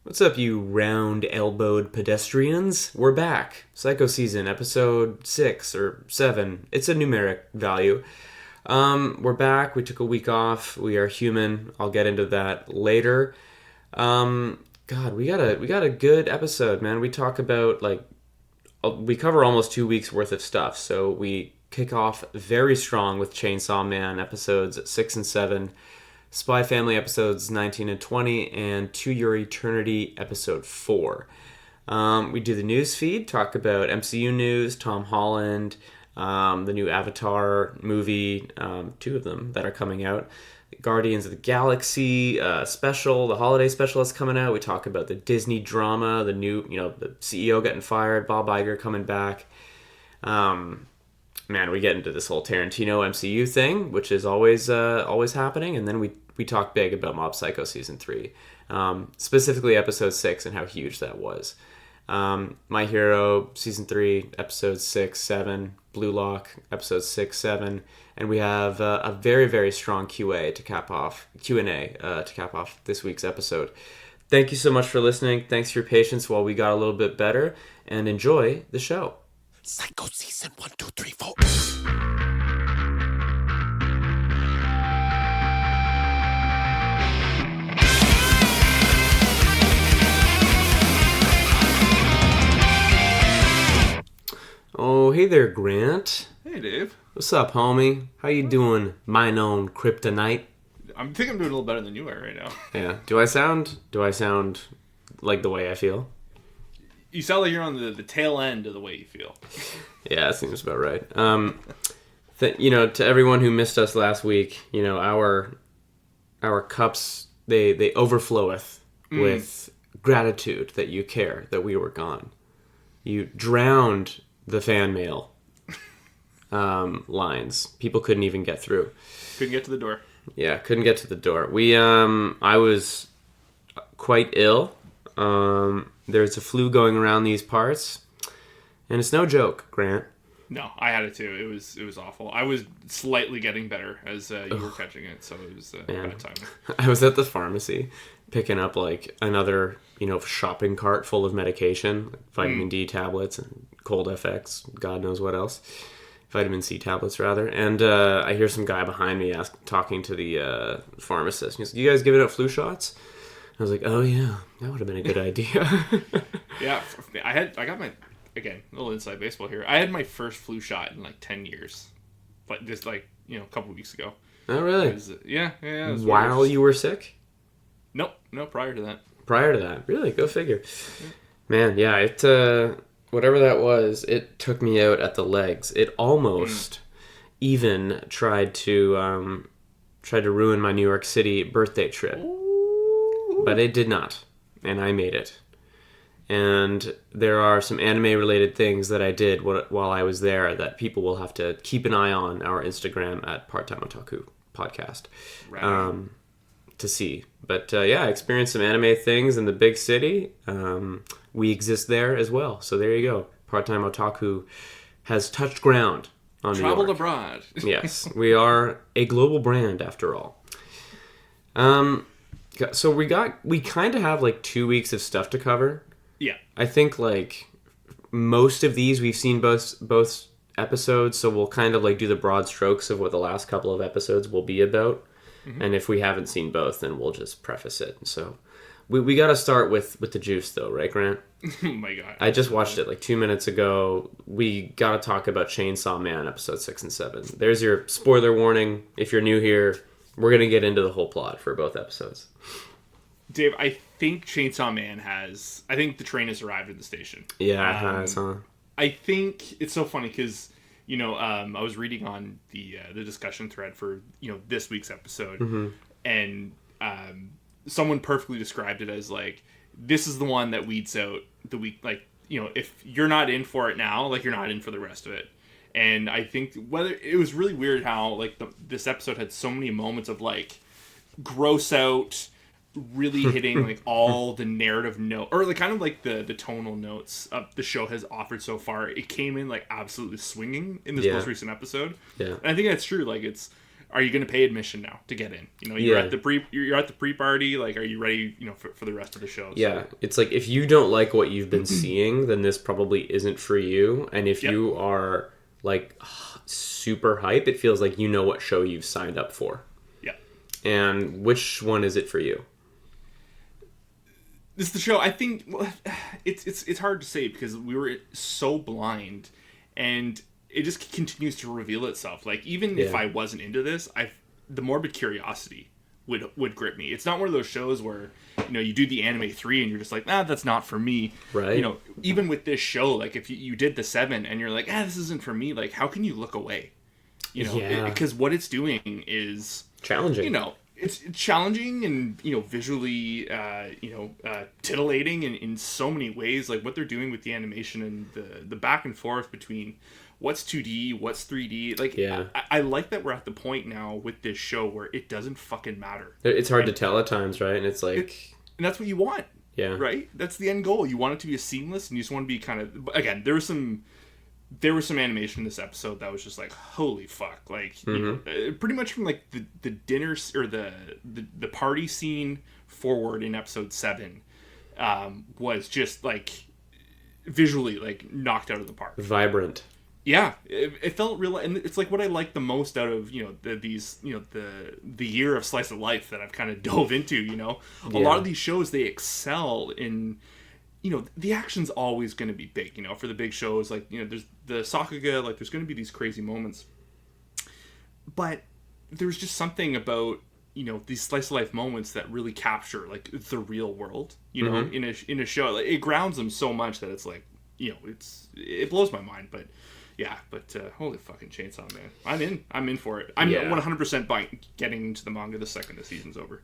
What's up, you round-elbowed pedestrians? We're back. Psycho Season, episode 6 or 7. It's a numeric value. We're back. We took a week off. We are human. I'll get into that later. God, we got a good episode, man. We talk about, we cover almost 2 weeks worth of stuff. So we kick off very strong with Chainsaw Man, episodes 6 and 7. Spy Family episodes 19 and 20, and To Your Eternity episode 4. We do the Newsfeed, talk about MCU news, Tom Holland, the new Avatar movie, 2 of them that are coming out. Guardians of the Galaxy special, the holiday special that's coming out. We talk about the Disney drama, the new, the CEO getting fired, Bob Iger coming back. Man, we get into this whole Tarantino MCU thing, which is always happening, and then we talk big about Mob Psycho Season 3, specifically Episode 6 and how huge that was. My Hero Season 3, Episodes 6, 7, Blue Lock, Episodes 6, 7, and we have a very, very strong Q&A to cap off this week's episode. Thank you so much for listening. Thanks for your patience while we got a little bit better, and enjoy the show. Psycho Season 1, 2, 3, 4. Oh, hey there, Grant. Hey, Dave. What's up, homie? How you doing, mine own kryptonite? I think I'm doing a little better than you are right now. Yeah. Do I sound like the way I feel? You sound like you're on the tail end of the way you feel. Yeah, that seems about right. To everyone who missed us last week, our cups they overfloweth with gratitude that you care that we were gone. You drowned the fan mail lines. People couldn't even get through. Couldn't get to the door. Yeah, couldn't get to the door. I was quite ill. There's a flu going around these parts, and it's no joke, Grant. No, I had it too. It was awful. I was slightly getting better as you were catching it, so it was bad timing. I was at the pharmacy picking up another shopping cart full of medication, like vitamin D tablets and cold FX, God knows what else, vitamin C tablets rather. And I hear some guy behind me talking to the pharmacist. He's like, "You guys giving out flu shots?" I was like, "Oh yeah, that would have been a good idea." Yeah, I got my, again, a little inside baseball here. I had my first flu shot in 10 years, a couple weeks ago. Oh really? Yeah. It was While you were sick? Nope, no, prior to that. Prior to that, really? Go figure. Man, yeah, it whatever that was, it took me out at the legs. It almost even tried to ruin my New York City birthday trip. But it did not, and I made it. And there are some anime-related things that I did while I was there that people will have to keep an eye on our Instagram at Part-Time Otaku Podcast to see. But I experienced some anime things in the big city. We exist there as well, so there you go. Part-Time Otaku has touched ground on New York. Traveled abroad. Yes, we are a global brand after all. So we kind of have 2 weeks of stuff to cover. Yeah. I think most of these we've seen both episodes, so we'll kind of do the broad strokes of what the last couple of episodes will be about. Mm-hmm. And if we haven't seen both, then we'll just preface it. So we got to start with the juice though, right, Grant? Oh my god. I just watched it 2 minutes ago. We got to talk about Chainsaw Man episode 6 and 7. There's your spoiler warning. If you're new here, we're going to get into the whole plot for both episodes. Dave, I think Chainsaw Man I think the train has arrived at the station. Yeah, it has, huh? I think it's so funny because, I was reading on the discussion thread for, this week's episode, mm-hmm. and someone perfectly described it as, this is the one that weeds out the week, if you're not in for it now, you're not in for the rest of it. And I think it was really weird how, this episode had so many moments of, gross out, really hitting all the narrative note or the tonal notes the show has offered so far. It came in absolutely swinging in this most recent episode. Yeah, and I think that's true. are you going to pay admission now to get in? You know, you're at the pre-party. Like, are you ready? You know, for the rest of the show? Yeah, it's like if you don't like what you've been seeing, then this probably isn't for you. And if you are like super hype, it feels like you know what show you've signed up for. Yeah. And which one is it for you? This is the show. I think it's hard to say because we were so blind, and it just continues to reveal itself. Like, even if I wasn't into this, the morbid curiosity would grip me. It's not one of those shows where, you know, you do the anime 3 and you're just like, that's not for me. Right. You know, even with this show, like if you did the 7 and you're like, this isn't for me. Like, how can you look away? You know, because what it's doing is challenging. You know, it's challenging and, you know, visually, titillating in so many ways. Like what they're doing with the animation and the back and forth between what's 2D, what's 3D. Like, I like that we're at the point now with this show where it doesn't fucking matter. It's hard to tell at times, right? And it's like... and that's what you want. Yeah. Right? That's the end goal. You want it to be seamless, and you just want to be kind of... Again, there was some animation in this episode that was just like, holy fuck. Like, you know, pretty much from like the dinner or the party scene forward in episode 7 was just like visually like knocked out of the park. Vibrant. Yeah, it felt real, and it's like what I like the most out of, you know, the year of slice of life that I've kind of dove into. You know, a lot of these shows, they excel in, you know, the action's always going to be big. You know, for the big shows, like, you know, there's the Sakuga, like there's going to be these crazy moments, but there's just something about, you know, these slice of life moments that really capture like the real world. You know, in a show, like, it grounds them so much that it's like, you know, it blows my mind, but. Yeah, but holy fucking Chainsaw Man. I'm in for it. I'm 100% buying getting into the manga the second the season's over.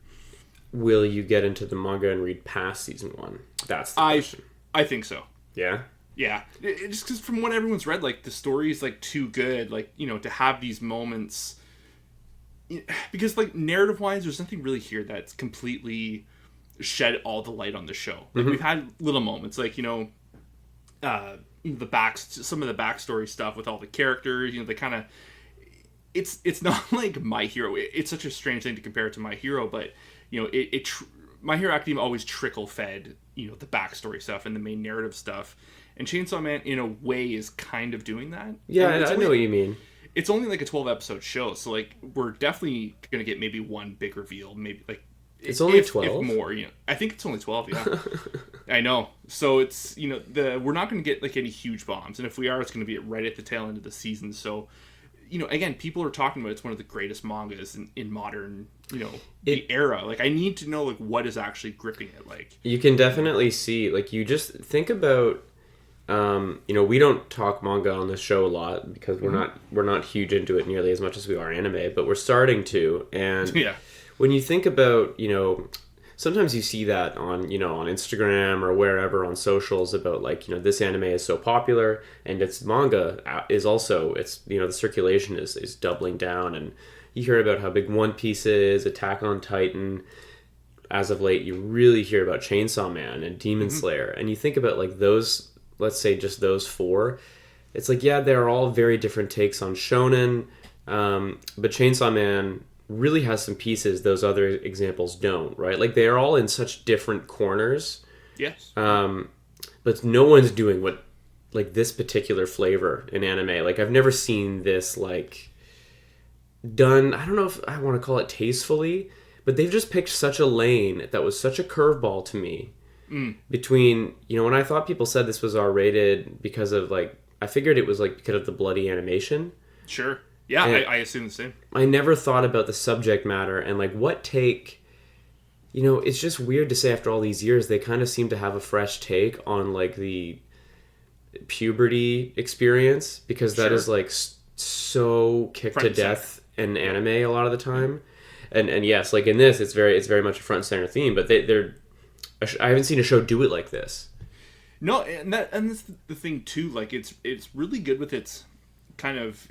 Will you get into the manga and read past season 1? That's the question. I think so. Yeah? Yeah. Just because from what everyone's read, like, the story is, like, too good, like, you know, to have these moments. Because, like, narrative-wise, there's nothing really here that's completely shed all the light on the show. Like, we've had little moments, like, you know, some of the backstory stuff with all the characters, you know, they kind of, it's not like My Hero. It's such a strange thing to compare it to My Hero, but, you know, My Hero Academia always trickle fed, you know, the backstory stuff and the main narrative stuff, and Chainsaw Man in a way is kind of doing that. Yeah, I know what you mean. It's only like a 12 episode show, so like we're definitely gonna get maybe one big reveal, maybe like. It's only 12? If more, you know. I think it's only 12, yeah. I know. So it's, you know, we're not going to get like any huge bombs. And if we are, it's going to be right at the tail end of the season. So, you know, again, people are talking about it's one of the greatest mangas in modern, you know, the era. Like, I need to know, like, what is actually gripping it. Like, you can definitely see, like, you just think about, you know, we don't talk manga on this show a lot because we're not huge into it nearly as much as we are anime, but we're starting to. And when you think about, you know, sometimes you see that on, you know, on Instagram or wherever on socials about, like, you know, this anime is so popular and its manga is also, it's, you know, the circulation is doubling down, and you hear about how big One Piece is, Attack on Titan. As of late, you really hear about Chainsaw Man and Demon Slayer, and you think about, like, those, let's say just those 4. It's like, yeah, they're all very different takes on shonen, but Chainsaw Man really has some pieces those other examples don't, right? Like, they are all in such different corners. Yes. But no one's doing what, like, this particular flavor in anime. Like, I've never seen this, like, done, I don't know if I want to call it tastefully, but they've just picked such a lane that was such a curveball to me. Between, you know, when I thought people said this was R-rated because of, like, I figured it was, like, because of the bloody animation. Sure. Yeah, I assume the same. I never thought about the subject matter and, like, what take... You know, it's just weird to say after all these years, they kind of seem to have a fresh take on, like, the puberty experience, because that is, like, so kicked to death in anime a lot of the time. And yes, like, in this, it's very much a front and center theme, but I haven't seen a show do it like this. No, and that's the thing, too. Like, it's really good with its kind of...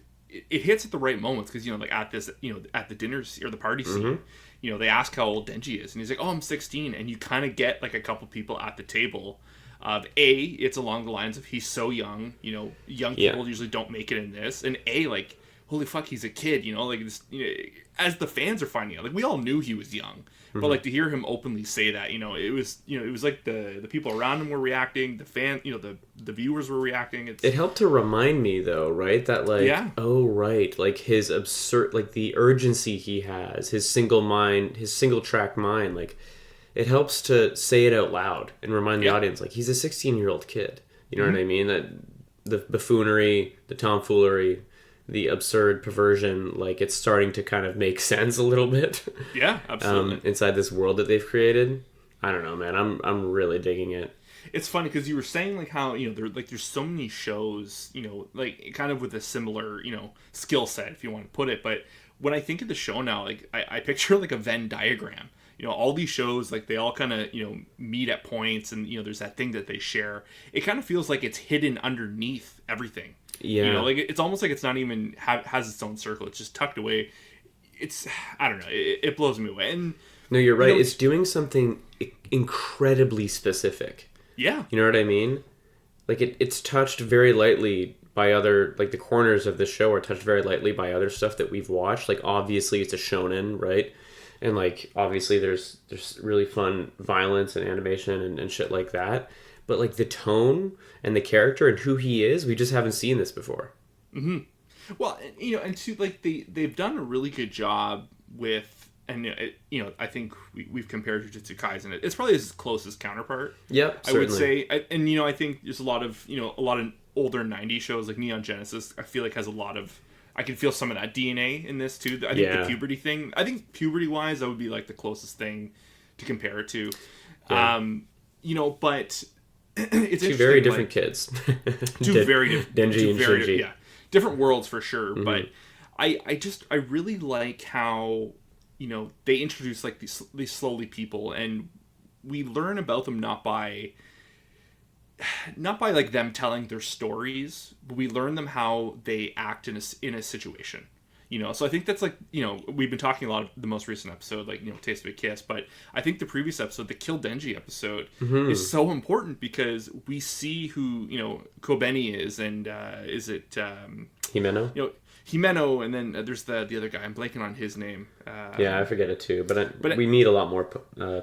It hits at the right moments, because, you know, like, at this, you know, at the dinners or the party scene, you know, they ask how old Denji is, and he's like, oh, I'm 16, and you kind of get, like, a couple people at the table of, it's along the lines of, he's so young, you know, young people usually don't make it in this, and like, holy fuck, he's a kid, you know, like this, you know, as the fans are finding out, like we all knew he was young, but like to hear him openly say that, you know, it was like the people around him were reacting, the fan, you know, the viewers were reacting. It helped to remind me though, right, that like, oh right, like his absurd, like the urgency he has, his single track mind, like it helps to say it out loud and remind the audience, like he's a 16-year-old kid. You know what I mean? That the buffoonery, the tomfoolery, the absurd perversion, like it's starting to kind of make sense a little bit. Yeah, absolutely. Inside this world that they've created. I don't know, man. I'm really digging it. It's funny because you were saying like how, you know, there's so many shows, you know, like kind of with a similar, you know, skill set, if you want to put it. But when I think of the show now, like I picture like a Venn diagram. You know, all these shows, like they all kind of, you know, meet at points, and you know, there's that thing that they share. It kind of feels like it's hidden underneath everything. Yeah. You know, like it's almost like it's not even has its own circle. It's just tucked away. It's, I don't know. It blows me away. And no, you're right. You know, it's doing something incredibly specific. Yeah. You know what I mean? Like it's touched very lightly by other, like the corners of the show are touched very lightly by other stuff that we've watched. Like obviously it's a shonen, right? And like obviously there's really fun violence and animation and shit like that. But like the tone and the character and who he is, we just haven't seen this before. Mm-hmm. Well, you know, and to like they've done a really good job with, and you know, I think we've compared Jujutsu Kaisen. It's probably his closest counterpart. Yep, I would say, and you know, I think there's a lot of older '90s shows like Neon Genesis. I feel like has a lot of. I can feel some of that DNA in this too. I think the puberty thing. I think puberty wise, that would be like the closest thing to compare it to. Yeah. You know, but it's two very different kids. Two very different. Denji and Shinji. Yeah, different worlds for sure. Mm-hmm. But I really like how, you know, they introduce like these slowly people, and we learn about them not by like them telling their stories, but we learn them how they act in a situation, you know. So I think that's like, you know, we've been talking a lot of the most recent episode, like, you know, Taste of a Kiss, but I think the previous episode, the Kill Denji episode, is so important because we see who, you know, Kobeni is, and is it Himeno? You know, Himeno, and then there's the other guy. I'm blanking on his name. Yeah, I forget it too. But we meet a lot more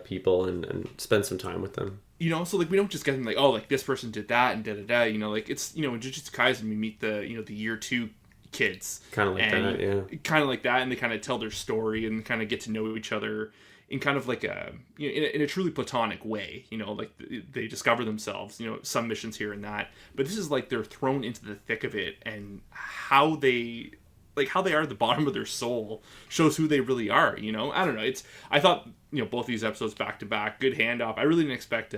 people and spend some time with them. You know, so like we don't just get them like, oh, like this person did that and da. You know, like it's, you know, in Jujutsu Kaisen we meet the, you know, the year 2 kids. Kind of like that, yeah. Kind of like that, and they kind of tell their story and kind of get to know each other in kind of like a, you know, in a truly platonic way. You know, like they discover themselves. You know, some missions here and that, but this is like they're thrown into the thick of it, and how they are at the bottom of their soul shows who they really are. You know, I don't know. I thought, you know, both these episodes back to back, good handoff. I really didn't expect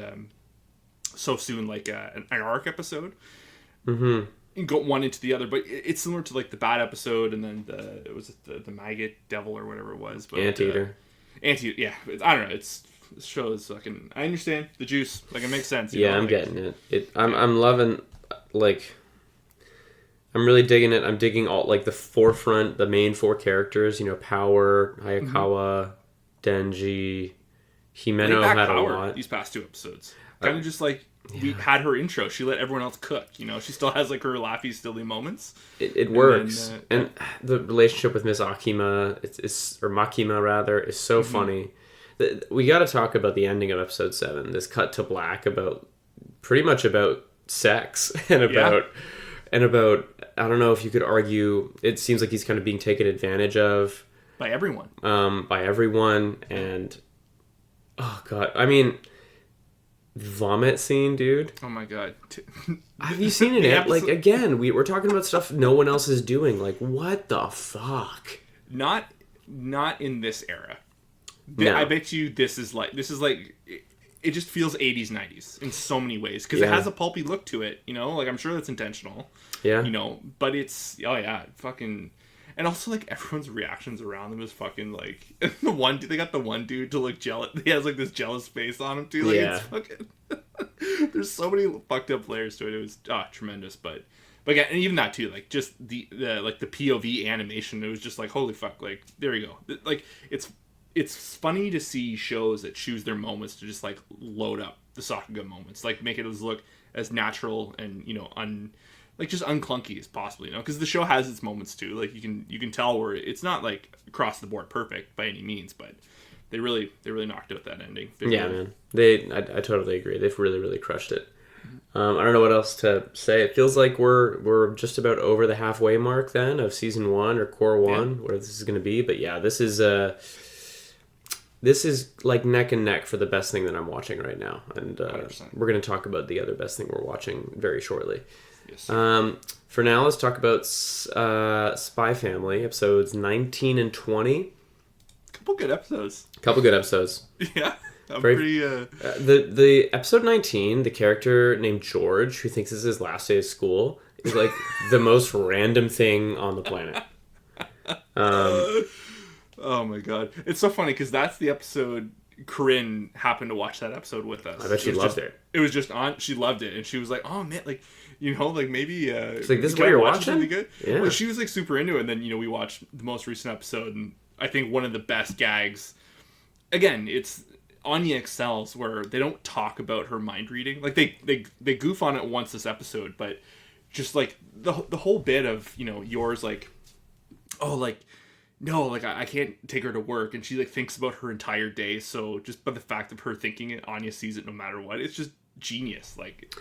so soon like an arc episode. Mm-hmm. And go one into the other, but it's similar to like the Bad episode, and then the Maggot Devil or whatever it was. But, Anteater. Yeah. I don't know. This show is fucking. I understand the juice. Like it makes sense. Yeah, I'm getting it. I'm loving, like. I'm really digging it. I'm digging all, like, the forefront, the main 4 characters, you know, Power, Hayakawa, Denji, Himeno had a lot. These past 2 episodes. Kind of just like, we had her intro. She let everyone else cook, you know. She still has, like, her laughy, silly moments. It works. And the relationship with Miss Akima, or Makima, rather, is so funny. We got to talk about the ending of episode 7. This cut to black pretty much about sex and about... And about, I don't know if you could argue, it seems like he's kind of being taken advantage of. By everyone. And, oh God, I mean, vomit scene, dude. Oh my God. Have you seen it? Like, again, we're talking about stuff no one else is doing. Like, what the fuck? Not in this era. No. I bet you this is like... It just feels 80s, 90s in so many ways. Because it has a pulpy look to it, you know? Like, I'm sure that's intentional. Yeah. You know? But it's... Oh, yeah. Fucking... And also, like, everyone's reactions around them is fucking, like... They got the one dude to look jealous. He has, like, this jealous face on him, too. Like, it's fucking... There's so many fucked up layers to it. It was tremendous. But yeah, and even that, too. Like, just the POV animation. It was just like, holy fuck. Like, there you go. Like, it's funny to see shows that choose their moments to just like load up the Sakuga moments, like make it look as natural and, you know, like just unclunky as possible, because the show has its moments too. Like you can tell where it's not like across the board perfect by any means, but they really knocked out that ending. Man, I totally agree. They've really crushed it. I don't know what else to say. It feels like we're just about over the halfway mark then of season 1 or core 1, whatever this is going to be. But yeah, this is like neck and neck for the best thing that I'm watching right now, and we're going to talk about the other best thing we're watching very shortly. Yes. For now, let's talk about Spy Family episodes 19 and 20. Couple good episodes. Yeah. The episode 19, the character named George, who thinks it's his last day of school, is like the most random thing on the planet. Oh my god, it's so funny because that's the episode. Corinne happened to watch that episode with us. I bet she loved it. It was just on. She loved it, and she was like, "Oh man, like like maybe." It's like, this is what you're watching. Good. Yeah. Well, she was like super into it, and then we watched the most recent episode, and I think one of the best gags. Again, it's Anya excels where they don't talk about her mind reading. Like they goof on it once this episode, but just like the whole bit of yours like, oh like. No, like I can't take her to work, and she like thinks about her entire day. So just by the fact of her thinking it, Anya sees it no matter what. It's just genius. Like,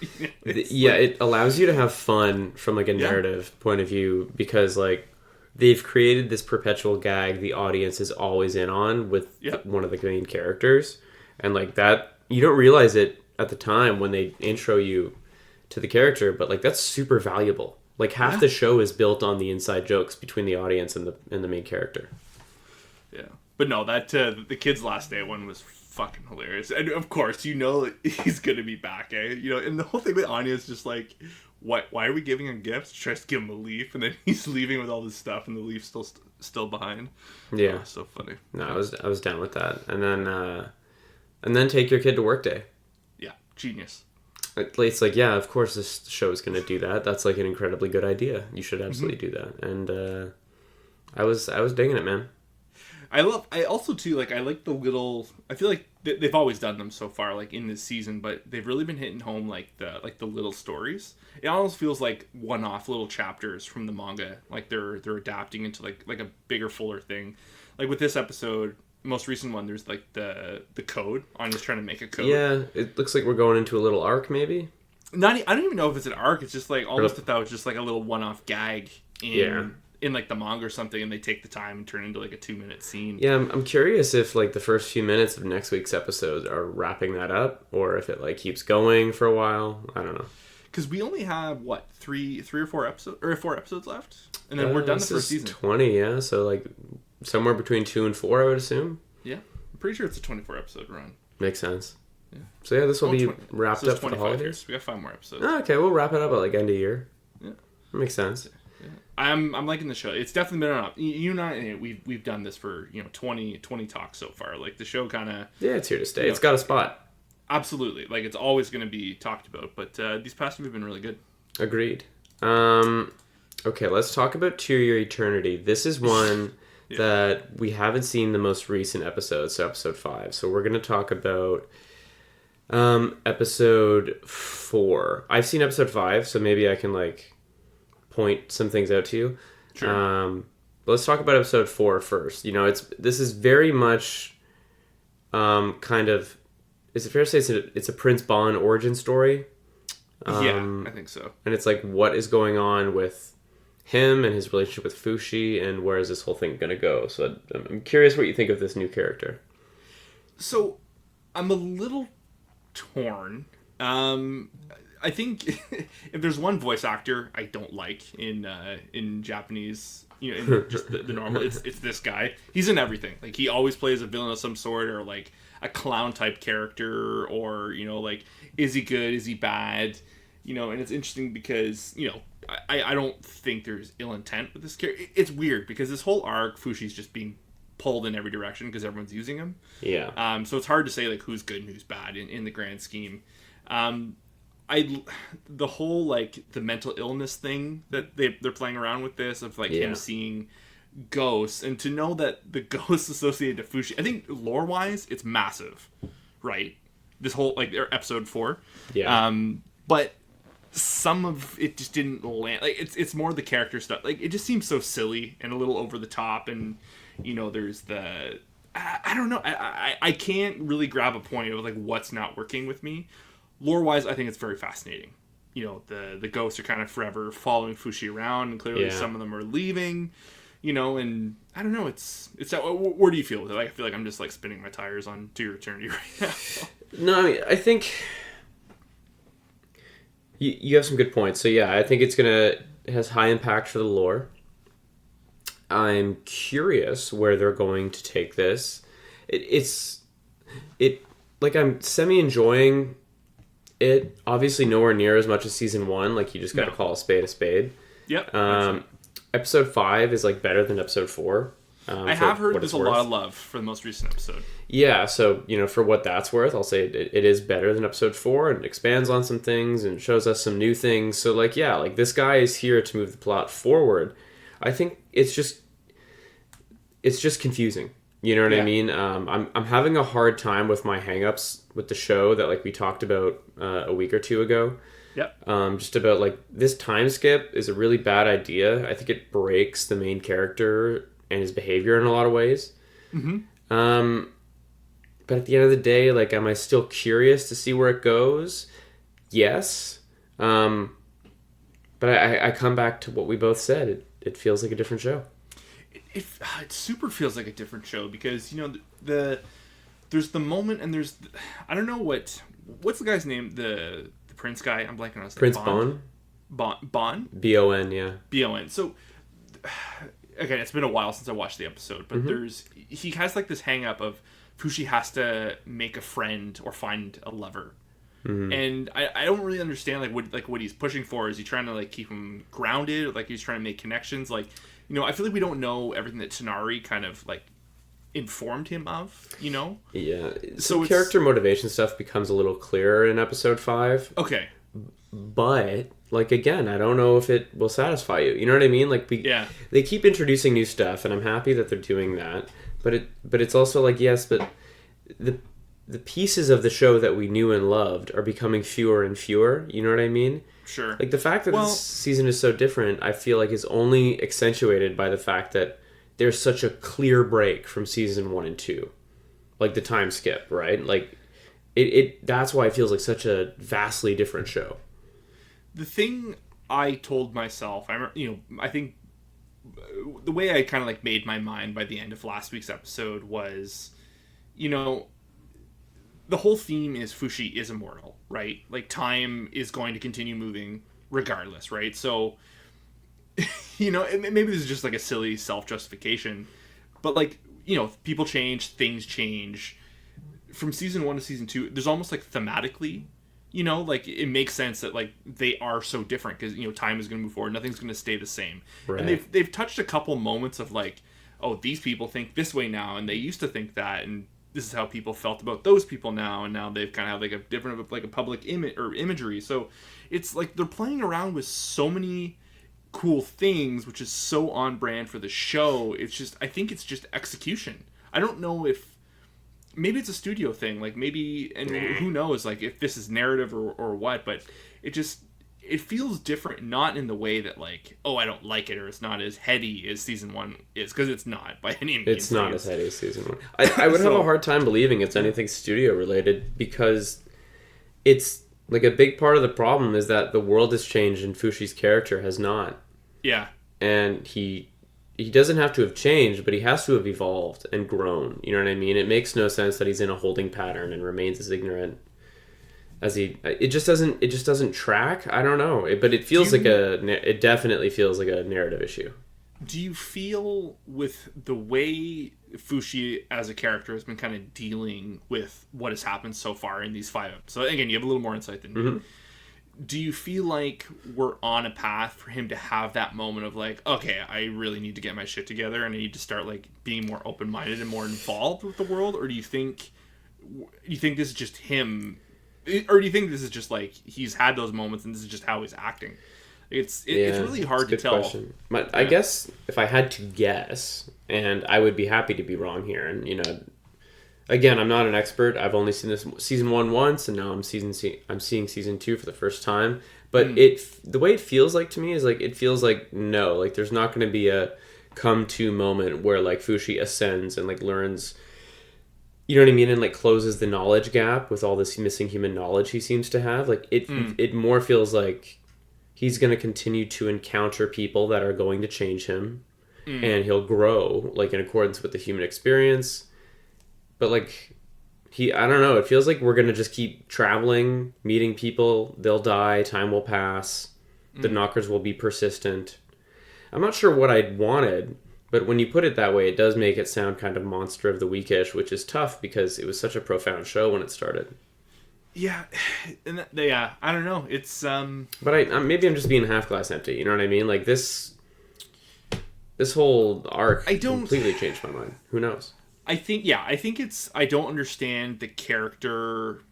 it allows you to have fun from like a narrative point of view, because like they've created this perpetual gag the audience is always in on with one of the main characters, and like that you don't realize it at the time when they intro you to the character, but like that's super valuable. Like half the show is built on the inside jokes between the audience and the main character. Yeah, but no, that the kid's last day one was fucking hilarious, and of course he's gonna be back, and the whole thing with Anya is just like, why are we giving him gifts? She tries to give him a leaf, and then he's leaving with all this stuff, and the leaf's still behind. Yeah, oh, so funny. No, I was down with that, and then take your kid to work day. Yeah, genius. It's like, yeah, of course this show is going to do that. That's like an incredibly good idea. You should absolutely do that. And I was digging it, man. I also too, like, I like the little, I feel like they've always done them so far, like in this season, but they've really been hitting home like the little stories. It almost feels like one-off little chapters from the manga, like they're adapting into like a bigger, fuller thing. Like with this episode, most recent one, there's like the code. Anya's trying to make a code. Yeah, it looks like we're going into a little arc, maybe. I don't even know if it's an arc. It's just like almost if that was just like a little one-off gag in like the manga or something, and they take the time and turn it into like a 2-minute scene. Yeah, I'm curious if like the first few minutes of next week's episode are wrapping that up, or if it like keeps going for a while. I don't know. Because we only have what three or 4 episodes or 4 episodes left, and then we're done the first season. 20, yeah. So like somewhere between 2 and 4, I would assume. Yeah, I'm pretty sure it's a 24 episode run. Makes sense. Yeah. So yeah, this will be wrapped up for the holidays. Years. We got 5 more episodes. Oh, okay, we'll wrap it up at like end of year. Yeah, that makes sense. Yeah. I'm liking the show. It's definitely been up. You and I, we've done this for 20 talks so far. Like the show kind of it's here to stay. It's got a spot. Absolutely, like it's always going to be talked about. But these past 2 have been really good. Agreed. Okay, let's talk about To Your Eternity. This is one. That we haven't seen the most recent episode, so episode 5. So we're going to talk about episode 4. I've seen episode 5, so maybe I can like point some things out to you. Sure. But let's talk about episode 4 first. This is very much kind of, is it fair to say it's a Prince Bond origin story? I think so. And it's like what is going on with him and his relationship with Fushi, and where is this whole thing going to go? So I'm curious what you think of this new character. So I'm a little torn. I think if there's one voice actor I don't like in Japanese, in just the normal, it's this guy. He's in everything. Like he always plays a villain of some sort, or like a clown type character, or like is he good? Is he bad? And it's interesting because I don't think there's ill intent with this character. It's weird because this whole arc, Fushi's just being pulled in every direction because everyone's using him. Yeah. So it's hard to say like who's good and who's bad in the grand scheme. The whole like the mental illness thing that they're playing around with this of like him seeing ghosts, and to know that the ghosts associated to Fushi, I think lore wise it's massive, right? This whole like episode 4. Yeah. But some of it just didn't land. Like it's more the character stuff. Like it just seems so silly and a little over the top. And there's the I don't know. I can't really grab a point of like what's not working with me. Lore wise, I think it's very fascinating. The ghosts are kind of forever following Fushi around, and clearly some of them are leaving. And I don't know. It's where do you feel with it? I feel like I'm just like spinning my tires on To Your Eternity right now. No, I mean, I think you have some good points. So yeah, I think it has high impact for the lore. I'm curious where they're going to take this. It's like I'm semi enjoying it. Obviously, nowhere near as much as season 1. Like you just got to call a spade a spade. Yep. Episode 5 is like better than episode 4. I have heard there's a lot of love for the most recent episode. Yeah, so for what that's worth, I'll say it is better than episode 4 and expands on some things and shows us some new things. So like this guy is here to move the plot forward. I think it's just confusing. You know what I mean? I'm having a hard time with my hangups with the show that like we talked about a week or two ago. Yep. Just about like this time skip is a really bad idea. I think it breaks the main character and his behavior in a lot of ways. Mm-hmm. But at the end of the day, like, am I still curious to see where it goes? Yes. But I come back to what we both said. It feels like a different show. It super feels like a different show because there's the moment and there's I don't know what's the guy's name, the Prince guy. I'm blanking on his name. Prince Bon. Bon. B-O-N, yeah. B-O-N. So again, it's been a while since I watched the episode, but he has like this hang up of Fushi has to make a friend or find a lover. Mm-hmm. And I don't really understand what he's pushing for. Is he trying to like keep him grounded? Like he's trying to make connections? Like, I feel like we don't know everything that Tonari kind of like informed him of, Yeah. So character motivation stuff becomes a little clearer in episode 5. Okay. But like again, I don't know if it will satisfy you. You know what I mean? Like they keep introducing new stuff, and I'm happy that they're doing that. But it's also like yes, but the pieces of the show that we knew and loved are becoming fewer and fewer. You know what I mean? Sure. Like the fact that this season is so different, I feel like is only accentuated by the fact that there's such a clear break from season 1 and 2, like the time skip, right? Like that's why it feels like such a vastly different show. The thing I told myself, I think the way I kind of like made my mind by the end of last week's episode was, the whole theme is Fushi is immortal, right? Like time is going to continue moving regardless, right? So, maybe this is just like a silly self-justification, but like, people change, things change. From season 1 to season 2, there's almost like thematically, like it makes sense that like they are so different because time is going to move forward, nothing's going to stay the same. Right. And they've touched a couple moments of like, oh, these people think this way now, and they used to think that, and this is how people felt about those people now, and now they've kind of have like a different like a public image or imagery. So it's like they're playing around with so many cool things, which is so on brand for the show. It's just I think it's just execution. I don't know if maybe it's a studio thing, like maybe, and who knows, like if this is narrative or what, but it feels different, not in the way that like, oh, I don't like it or it's not as heady as season 1 is, because it's not by any means. It's not as heady as season 1. I would have a hard time believing it's anything studio related, because it's like a big part of the problem is that the world has changed and Fushi's character has not. Yeah. And he doesn't have to have changed, but he has to have evolved and grown. You know what I mean? It makes no sense that he's in a holding pattern and remains as ignorant as he. It just doesn't track. I don't know, but it feels it definitely feels like a narrative issue. Do you feel with the way Fushi as a character has been kind of dealing with what has happened so far in these 5 episodes? So again, you have a little more insight than me. Mm-hmm. Do you feel like we're on a path for him to have that moment of like, okay, I really need to get my shit together and I need to start like being more open-minded and more involved with the world? Or do you think this is just him, or do you think this is just like he's had those moments and this is just how he's acting? It's really hard to tell. Question. I guess if I had to guess, and I would be happy to be wrong here, and Again, I'm not an expert. I've only seen this season 1 once, and now I'm seeing season 2 for the first time. But the way it feels like to me is like it feels like no, like there's not going to be a come to moment where like Fushi ascends and like learns, you know what I mean, and like closes the knowledge gap with all this missing human knowledge he seems to have. Like it more feels like he's going to continue to encounter people that are going to change him, and he'll grow like in accordance with the human experience. But like I don't know, it feels like we're going to just keep traveling, meeting people, they'll die, time will pass, the knockers will be persistent. I'm not sure what I wanted, but when you put it that way, it does make it sound kind of Monster of the Weekish, which is tough because it was such a profound show when it started. Yeah, and I don't know. It's But maybe I'm just being half glass empty. You know what I mean? Like this whole arc completely changed my mind. Who knows? I think it's, I don't understand the character.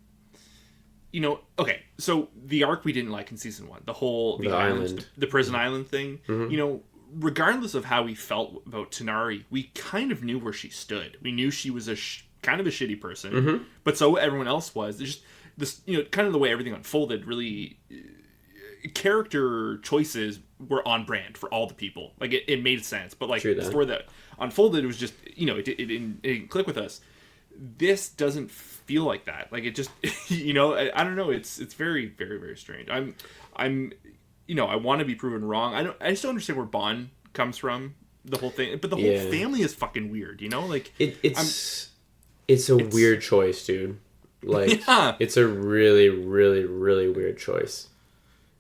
You know, okay, so the arc we didn't like in season 1, the island, the prison island thing. You know, regardless of how we felt about Tanari, we kind of knew where she stood. We knew she was kind of a shitty person, but so everyone else was. There's just this, you know, kind of the way everything unfolded. Really, character choices were on brand for all the people. Like it made sense, but like for the unfolded, it was just, you know, it didn't click with us. This doesn't feel like that. Like it just, you know, I don't know. It's very, very, very strange. I'm, you know, I want to be proven wrong. I just don't understand where Bond comes from. The whole thing, but the whole family is fucking weird. You know, like it's a weird choice, dude. Like it's a really, really, really weird choice.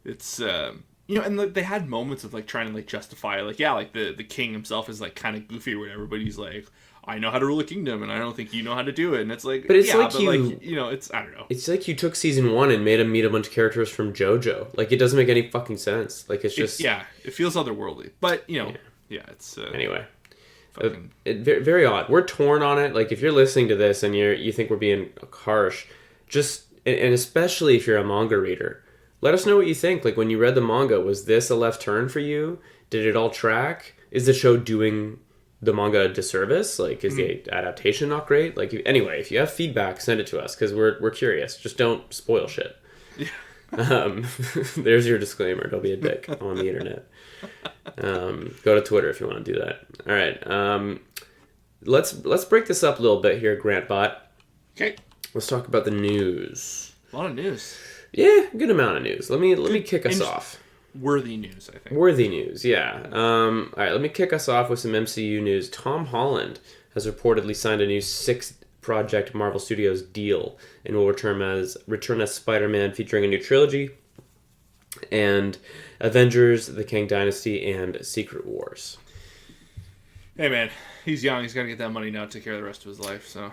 It's you know, and like, they had moments of like trying to like justify, like, yeah, like the king himself is like kind of goofy or whatever, but he's like, I know how to rule a kingdom, and I don't think you know how to do it. And it's like, but it's like you know, it's, I don't know. It's like you took season 1 and made him meet a bunch of characters from JoJo. Like it doesn't make any fucking sense. Like it's just it feels otherworldly. But you know, it's anyway. Very, very odd. We're torn on it. Like if you're listening to this and you think we're being harsh, just and especially if you're a manga reader, let us know what you think. Like when you read the manga, was this a left turn for you? Did it all track? Is the show doing the manga a disservice? Like is the adaptation not great? Like anyway, if you have feedback, send it to us because we're curious. Just don't spoil shit. There's your disclaimer. Don't be a dick on the internet. Go to Twitter if you want to do that. All right. Let's break this up a little bit here, Grantbot. Okay. Let's talk about the news. A lot of news. Yeah, good amount of news. Let me kick us off. Worthy news, I think. Worthy news, yeah. All right, let me kick us off with some MCU news. Tom Holland has reportedly signed a new 6-project Marvel Studios deal and will return as Spider-Man, featuring a new trilogy, and Avengers, The Kang Dynasty, and Secret Wars. Hey man, he's young. He's got to get that money now to take care of the rest of his life. So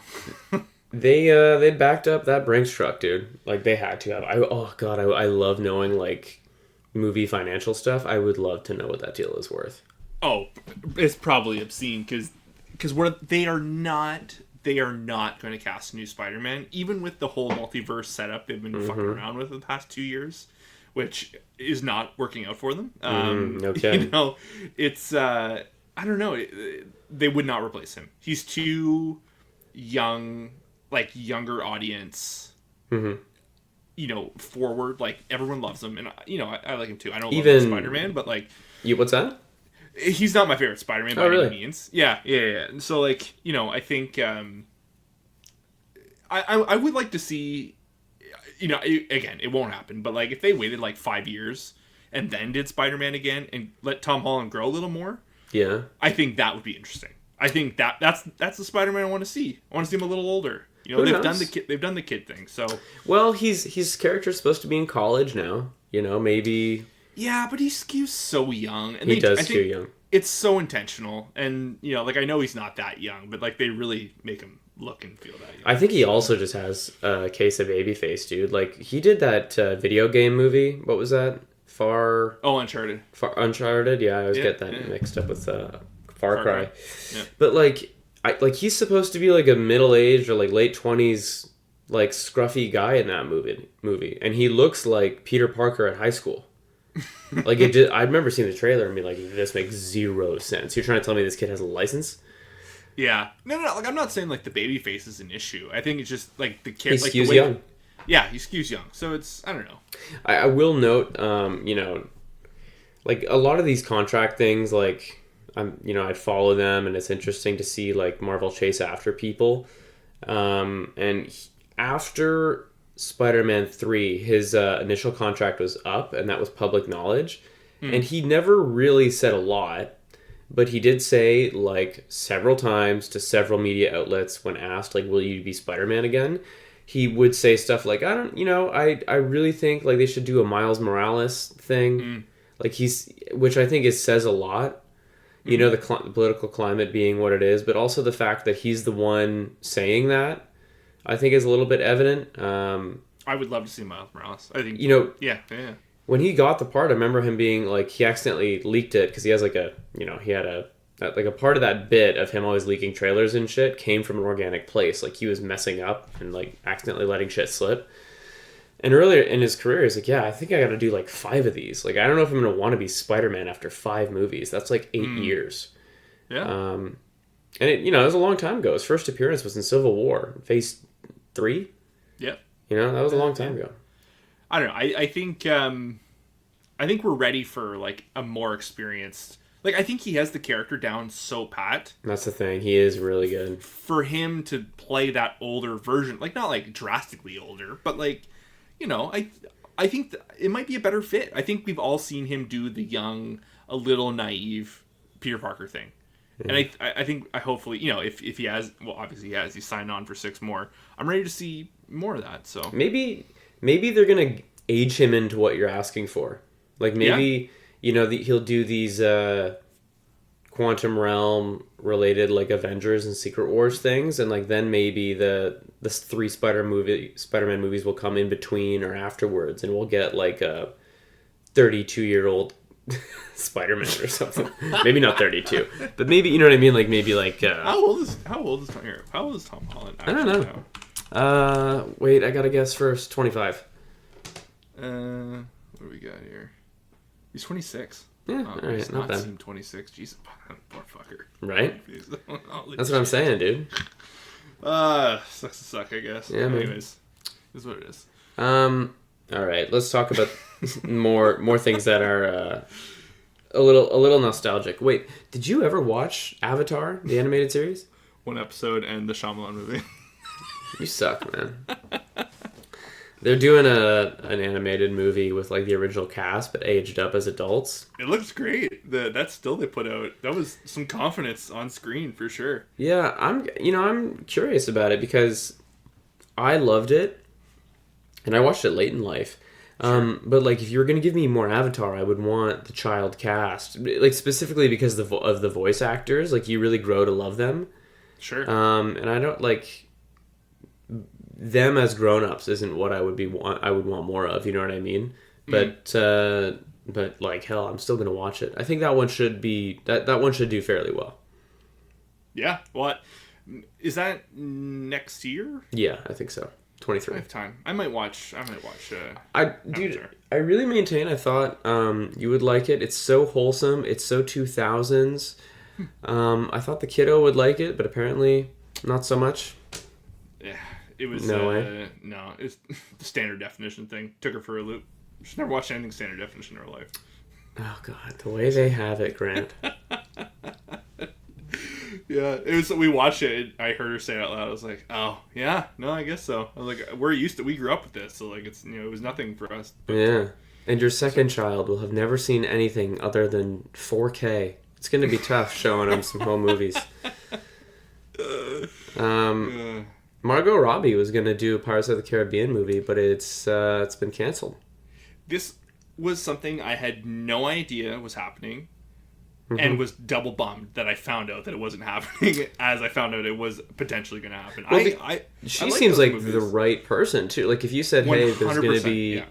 they backed up that Brinks truck, dude. Like they had to have. I love knowing like movie financial stuff. I would love to know what that deal is worth. Oh, it's probably obscene because they are not going to cast a new Spider-Man, even with the whole multiverse setup they've been fucking around with the past 2 years, which is not working out for them. Okay. You know, it's I don't know. They would not replace him. He's too young, like younger audience. You know, forward. Like everyone loves him, and you know, I like him too. I don't love Spider-Man, but like, what's that? He's not my favorite Spider-Man by any means. Yeah. And so, like, you know, I think I would like to see, you know, again, it won't happen, but like if they waited like 5 years and then did Spider-Man again and let Tom Holland grow a little more, I think that would be interesting. I think that's the Spider-Man I want to see. I want to see him a little older. You know, they've done the kid thing. So well, his character's supposed to be in college now. You know, maybe. Yeah, but he skews so young. And he does skew young. It's so intentional. And, you know, like, I know he's not that young, but, like, they really make him look and feel that young. I think he also just has a case of baby face, dude. Like, he did that video game movie. What was that? Uncharted. Uncharted? Yeah, I always get that mixed up with Far Cry. Yeah. But, like, he's supposed to be, like, a middle-aged or, like, late 20s, like, scruffy guy in that movie. And he looks like Peter Parker at high school. Like I remember seeing the trailer and being like, this makes zero sense. You're trying to tell me this kid has a license? Yeah. No. Like I'm not saying like the baby face is an issue. I think it's just like the He character. Like, skews young. Yeah, he skews young. So it's I don't know. I will note, like a lot of these contract things, like I'd follow them, and it's interesting to see like Marvel chase after people. After Spider-Man 3, his initial contract was up, and that was public knowledge. And he never really said a lot, but he did say like several times to several media outlets when asked like, "Will you be Spider-Man again?" He would say stuff like, I really think like they should do a Miles Morales thing. Like which I think says a lot. The political climate being what it is, but also the fact that he's the one saying that, I think is a little bit evident. I would love to see Miles Morales. I think, yeah. When he got the part, I remember him being like, he accidentally leaked it because he has like he had a part of that bit of him always leaking trailers and shit came from an organic place. Like he was messing up and like accidentally letting shit slip. And earlier in his career, he's like, yeah, I think I got to do like 5 of these. Like, I don't know if I'm going to want to be Spider-Man after 5 movies. That's like 8 years. Yeah. And it was a long time ago. His first appearance was in Civil War, Phase 3. Yep. That was a long time ago. I don't know. I think we're ready for like a more experienced. Like I think he has the character down so pat. That's the thing. He is really good. For him to play that older version, like not like drastically older, but like, I think it might be a better fit. I think we've all seen him do the young, a little naive Peter Parker thing. Yeah. And I think hopefully, if he has, well, obviously he has, he's signed on for 6 more. I'm ready to see more of that. So maybe they're gonna age him into what you're asking for. Like maybe he'll do these quantum realm related like Avengers and Secret Wars things, and like then maybe the 3 Spider-Man movies will come in between or afterwards, and we'll get like a 32-year-old Spider-Man or something. Maybe not 32, but maybe you know what I mean. Like maybe like how old is Tom Holland? I don't know. Wait, I gotta guess first. 25. What do we got here? He's 26. Yeah, all right, he's not bad. Seem 26. Jesus, poor fucker. Right? That's what I'm saying, dude. Sucks to suck, I guess. Yeah, anyways, is what it is. All right, let's talk about more things that are a little nostalgic. Wait, did you ever watch Avatar, the animated series? 1 episode and the Shyamalan movie. You suck, man. They're doing an animated movie with like the original cast, but aged up as adults. It looks great. That still they put out. That was some confidence on screen for sure. Yeah, I'm curious about it because I loved it, and I watched it late in life. Sure. But like, if you were gonna give me more Avatar, I would want the child cast, like specifically because of the voice actors. Like, you really grow to love them. Sure. And I don't like. Them as grown-ups isn't what I would want more of, you know what I mean? But like hell, I'm still gonna watch it. I think that one should be that one should do fairly well. Yeah. What is that next year? Yeah, I think so. 23. I have time. I might watch. Dude, I really maintain. I thought you would like it. It's so wholesome. It's so 2000s. I thought the kiddo would like it, but apparently not so much. Yeah. It was no way. No, it's the standard definition thing. Took her for a loop. She's never watched anything standard definition in her life. Oh god, the way they have it, Grant. Yeah, it was. We watched it. I heard her say it out loud. I was like, "Oh, yeah, no, I guess so." I was like, "We're used to. We grew up with this, so like, it's it was nothing for us." But, yeah, and your second child will have never seen anything other than 4K. It's going to be tough showing them some home movies. Margot Robbie was going to do a Pirates of the Caribbean movie, but it's been canceled. This was something I had no idea was happening, and was double bummed that I found out that it wasn't happening as I found out it was potentially going to happen. Well, she seems like the right person, too. Like, if you said, hey, there's going to be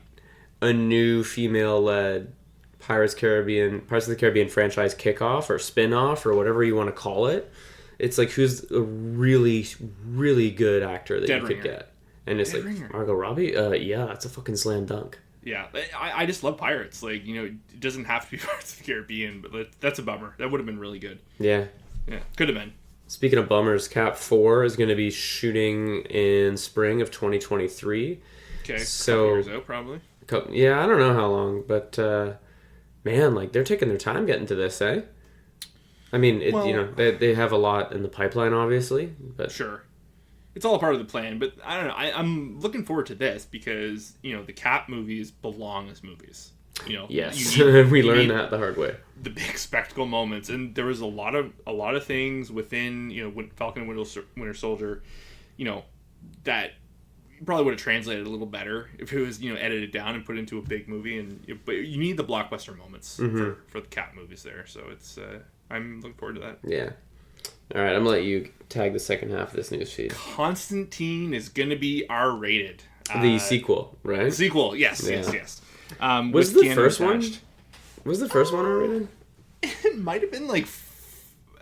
a new female-led Pirates of the Caribbean franchise kickoff or spin-off or whatever you want to call it, it's like, who's a really, really good actor that you could get? And it's like, Margot Robbie? Yeah, it's a fucking slam dunk. Yeah, I just love pirates. Like, it doesn't have to be Pirates of the Caribbean, but that's a bummer. That would have been really good. Yeah. Yeah, could have been. Speaking of bummers, Cap 4 is going to be shooting in spring of 2023. Okay, So, couple years out probably. Yeah, I don't know how long, but man, like they're taking their time getting to this, eh? I mean, Well, they have a lot in the pipeline, obviously, but sure. It's all a part of the plan, but I don't know. I'm looking forward to this because the Cap movies belong as movies. yes, you need- we you learned need that the hard way. the big spectacle moments, and there was a lot of things within Falcon and Winter Soldier, that probably would have translated a little better if it was edited down and put into a big movie. But you need the blockbuster moments for the Cap movies there. So it's I'm looking forward to that. Yeah. All right, I'm gonna let you tag the second half of this news feed. Constantine is going to be R-rated. The sequel, right? Sequel, yes. Was with the Keanu first one? attached. Was the first one R-rated? It might have been like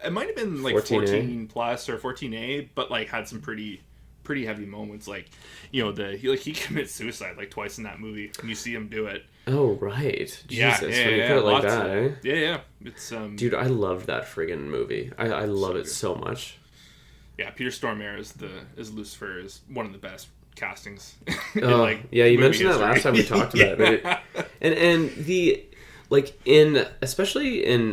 14A? 14 plus or 14A, but like had some pretty heavy moments. Like he commits suicide like twice in that movie, and you see him do it. Oh right, Jesus! Yeah, When you put it like lots that, eh? Yeah. It's Dude, I loved that friggin' movie. I love it so much. Yeah, Peter Stormare as Lucifer is one of the best castings. Oh, yeah, you movie mentioned that last time we talked about it. But and the especially in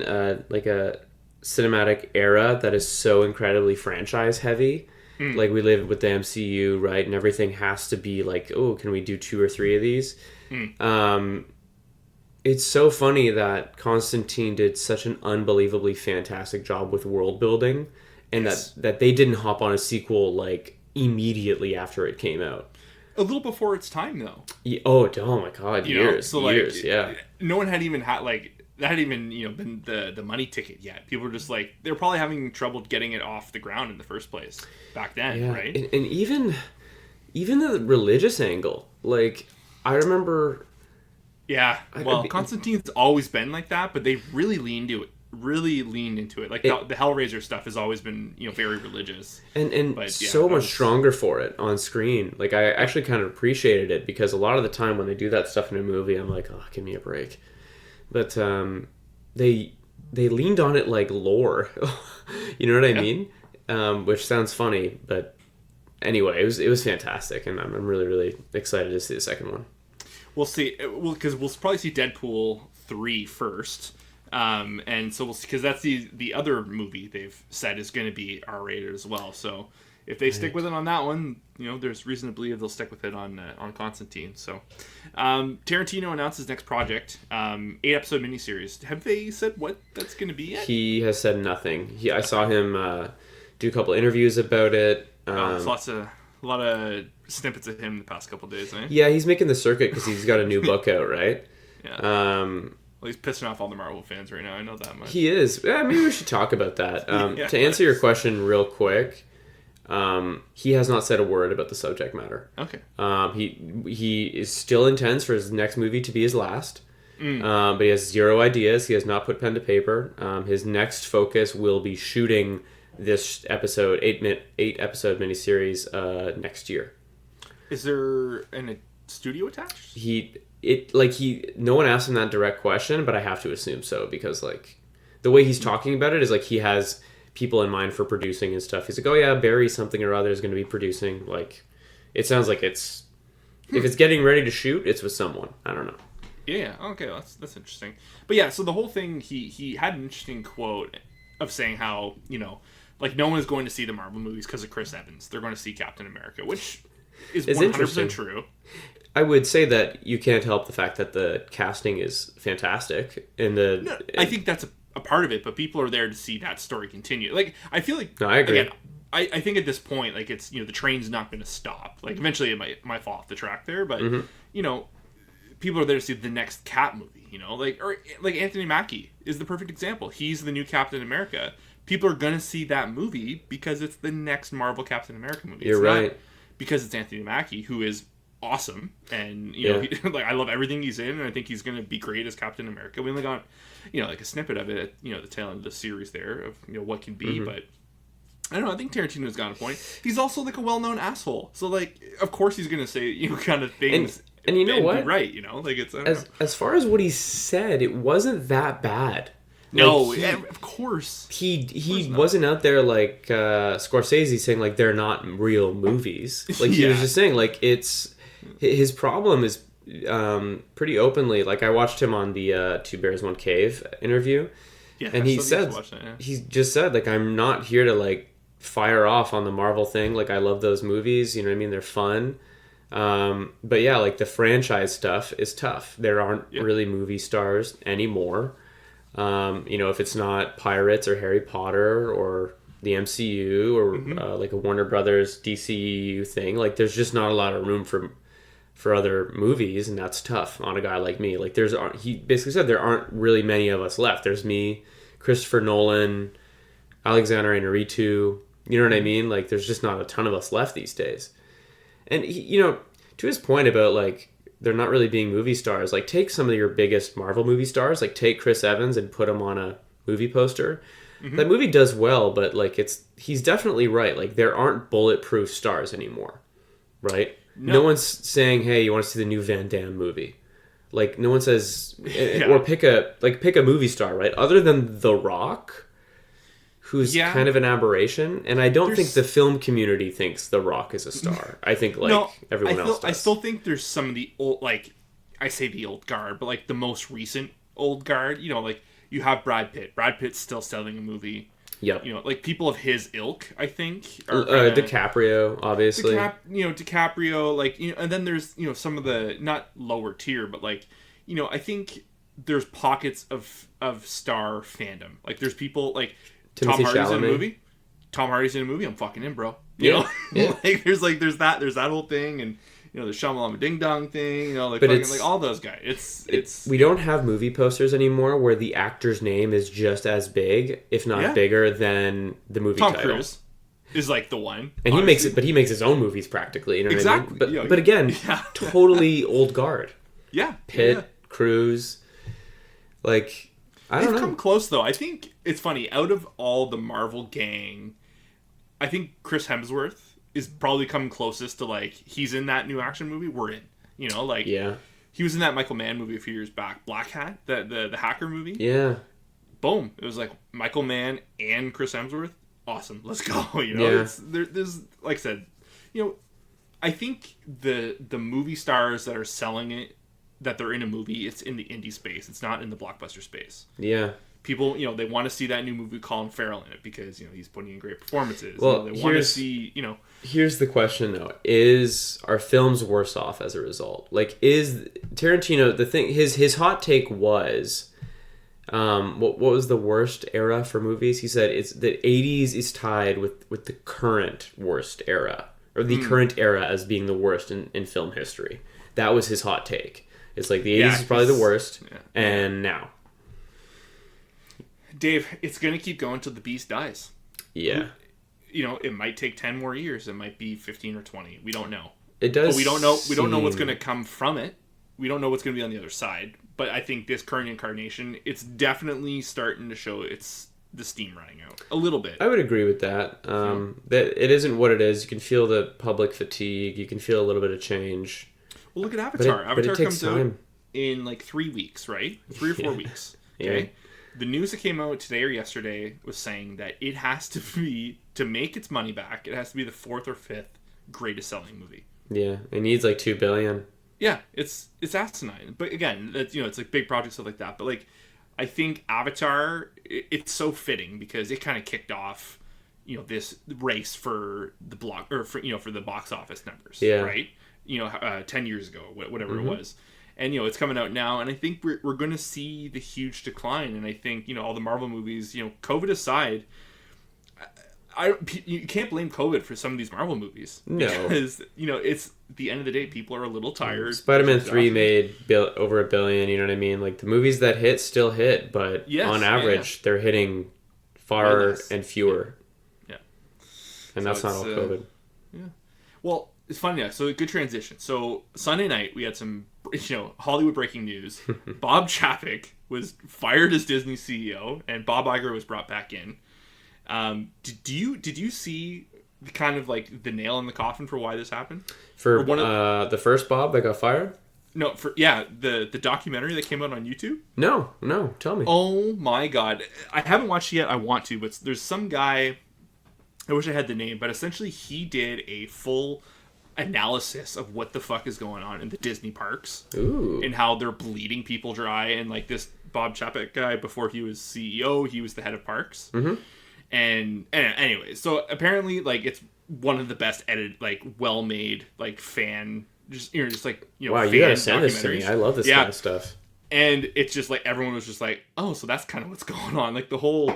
like a cinematic era that is so incredibly franchise heavy. Like we live with the MCU, right? And everything has to be like, oh, can we do 2 or 3 of these? It's so funny that Constantine did such an unbelievably fantastic job with world building, and Yes. that they didn't hop on a sequel like immediately after it came out. A little before its time though. Oh my god, years, years, yeah. No one had even had that had even been the money ticket yet. People were just like they're probably having trouble getting it off the ground in the first place back then, Yeah, right? and even the religious angle, like I remember. Yeah, well, I- Constantine's always been like that, but they really leaned into it. Like the Hellraiser stuff has always been very religious. And But, yeah, so that much was- stronger for it on screen. Like I actually kind of appreciated it because a lot of the time when they do that stuff in a movie, I'm like, oh, give me a break. But they leaned on it like lore. You know what I mean? Which sounds funny, but anyway, it was fantastic, and I'm really really excited to see the second one. We'll see. Because we'll probably see Deadpool 3 first. And so we'll see, because that's the other movie they've said is going to be R-rated as well. So if they stick with it on that one, there's reason to believe they'll stick with it on Constantine. So Tarantino announced his next project, 8-episode miniseries. Have they said what that's going to be yet? He has said nothing. I saw him do a couple interviews about it. There's a lot of snippets of him the past couple days, eh? Yeah, he's making the circuit because he's got a new book out, right? Yeah. Well, he's pissing off all the Marvel fans right now. I know that much. he is. Yeah, maybe we should talk about that. Yeah. To answer your question real quick, he has not said a word about the subject matter. Okay. He is still intends for his next movie to be his last, but he has zero ideas. He has not put pen to paper. His next focus will be shooting this eight episode miniseries next year. Is there a studio attached? No one asked him that direct question, but I have to assume so because like the way he's talking about it is like he has people in mind for producing and stuff. He's like, oh yeah, Barry something or other is going to be producing. Like it sounds like it's if it's getting ready to shoot, it's with someone. I don't know. Yeah. Okay. That's interesting. But yeah, so the whole thing, he had an interesting quote of saying how like no one is going to see the Marvel movies because of Chris Evans. They're going to see Captain America, which is It's 100% interesting. true. I would say that you can't help the fact that the casting is fantastic and I think that's a part of it, but people are there to see that story continue. Like I feel like No, I agree. Again, I think at this point, like it's the train's not going to stop. Like eventually it might fall off the track there, but people are there to see the next Cap movie. Like Anthony Mackie is the perfect example. He's the new Captain America. People are going to see that movie because it's the next Marvel Captain America movie. You're It's not right. because it's Anthony Mackie, who is awesome, and Yeah. like I love everything he's in, and I think he's going to be great as Captain America. We only got like a snippet of it at the tail end of the series there of what can be, but I don't know. I think Tarantino's got a point. He's also like a well-known asshole, so like of course he's going to say kind of things. And you know be what? right? Like it's I don't know. As far as what he said, it wasn't that bad. No, Like, of course. he wasn't out there like Scorsese saying like they're not real movies. Like he was Yeah. just saying like it's his problem is pretty openly. Like I watched him on the Two Bears One Cave interview, Yeah, and I he still need to said watch that, yeah. he just said like I'm not here to like fire off on the Marvel thing. Like I love those movies. You know what I mean? They're fun. But yeah, like the franchise stuff is tough. There aren't really movie stars anymore. You know, if it's not Pirates or Harry Potter or the MCU or like a Warner Brothers DCU thing, like there's just not a lot of room for other movies, and that's tough on a guy like me. Like he basically said there aren't really many of us left. There's me, Christopher Nolan, Alexander Inarritu. You know what I mean? Like there's just not a ton of us left these days. And you know, to his point about like they're not really being movie stars, like take some of your biggest Marvel movie stars, like take Chris Evans and put him on a movie poster. That movie does well, but like he's definitely right. Like there aren't bulletproof stars anymore, right? No one's saying, "Hey, you want to see the new Van Damme movie?" Like no one says, or pick a movie star, right? Other than The Rock, who's kind of an aberration, and I don't think the film community thinks The Rock is a star. I think everyone else does. I still think there's some of the old, like I say the old guard, but like the most recent old guard. You know, like you have Brad Pitt. Brad Pitt's still selling a movie. Yep. You know, like people of his ilk, I think. DiCaprio, obviously. DiCaprio, like, you know, and then there's, you know, some of the, not lower tier, but like, you know, I think there's pockets of star fandom. Like there's people like Timothy Tom Hardy's Chalamet. in a movie. Tom Hardy's in a movie. I'm fucking in, bro. You know, like there's that whole thing, and you know the Shamalama Ding Dong thing. You know, like fucking, like all those guys. It's we don't have movie posters anymore where the actor's name is just as big, if not bigger, than the movie Tom title. Cruise is like the one, and he makes his own movies practically. You know what I mean? Exactly. But again, totally old guard. Yeah, Pitt, Cruise, like. They've come close though. I think it's funny. Out of all the Marvel gang, I think Chris Hemsworth is probably coming closest to like he's in that new action movie we're in. You know, like he was in that Michael Mann movie a few years back, Black Hat, the hacker movie. Yeah. Boom! It was like Michael Mann and Chris Hemsworth. Awesome, let's go. You know, there's like I said, you know, I think the movie stars that are selling it, that they're in a movie, it's in the indie space. It's not in the blockbuster space. Yeah. People, you know, they want to see that new movie with Colin Farrell in it because, you know, he's putting in great performances. Well, they want to see, you know. Here's the question, though. Are films worse off as a result? Like, is Tarantino, the thing, his hot take was, what was the worst era for movies? He said it's the 80s is tied with the current worst era, or the current era as being the worst in film history. That was his hot take. It's like the 80s is probably the worst, and now. Dave, it's going to keep going till the beast dies. Yeah. You know, it might take 10 more years. It might be 15 or 20. We don't know. It does. But we don't know. We don't know what's going to come from it. We don't know what's going to be on the other side. But I think this current incarnation, it's definitely starting to show the steam running out a little bit. I would agree with that. That it isn't what it is. You can feel the public fatigue. You can feel a little bit of change. Well, look at Avatar. Avatar comes time. out in like 3 weeks, right? 3 or 4 weeks. Okay. Yeah. The news that came out today or yesterday was saying that it has to be, to make its money back, it has to be the 4th or 5th greatest selling movie. Yeah, it needs like $2 billion. Yeah, it's asinine. But again, that's, you know, it's like big projects, stuff like that. But like, I think Avatar, it's so fitting because it kind of kicked off, you know, this race for the block, or for, you know, for the box office numbers. Yeah. Right. You know, 10 years ago, whatever it was. And, you know, it's coming out now, and I think we're going to see the huge decline. And I think, you know, all the Marvel movies, you know, COVID aside, you can't blame COVID for some of these Marvel movies. No. Because, you know, it's the end of the day, people are a little tired. Spider-Man 3 made over $1 billion, you know what I mean? Like, the movies that hit still hit, but on average, they're hitting far and fewer. Yeah. And so that's not all COVID. Yeah. Well, it's funny, so good transition. So Sunday night we had some, you know, Hollywood breaking news. Bob Chapek was fired as Disney CEO, and Bob Iger was brought back in. Did you see kind of like the nail in the coffin for why this happened? For the first Bob that got fired? No, the documentary that came out on YouTube. No, tell me. Oh my god, I haven't watched it yet. I want to, but there's some guy. I wish I had the name, but essentially he did a full analysis of what the fuck is going on in the Disney parks. Ooh. And how they're bleeding people dry. And like this Bob Chapek guy, before he was CEO, he was the head of parks. Mm-hmm. And anyway, so apparently like it's one of the best edited, like well made, like fan. Wow, you gotta send this to me. I love this kind of stuff. And it's just like everyone was just like, oh, so that's kind of what's going on. Like the whole,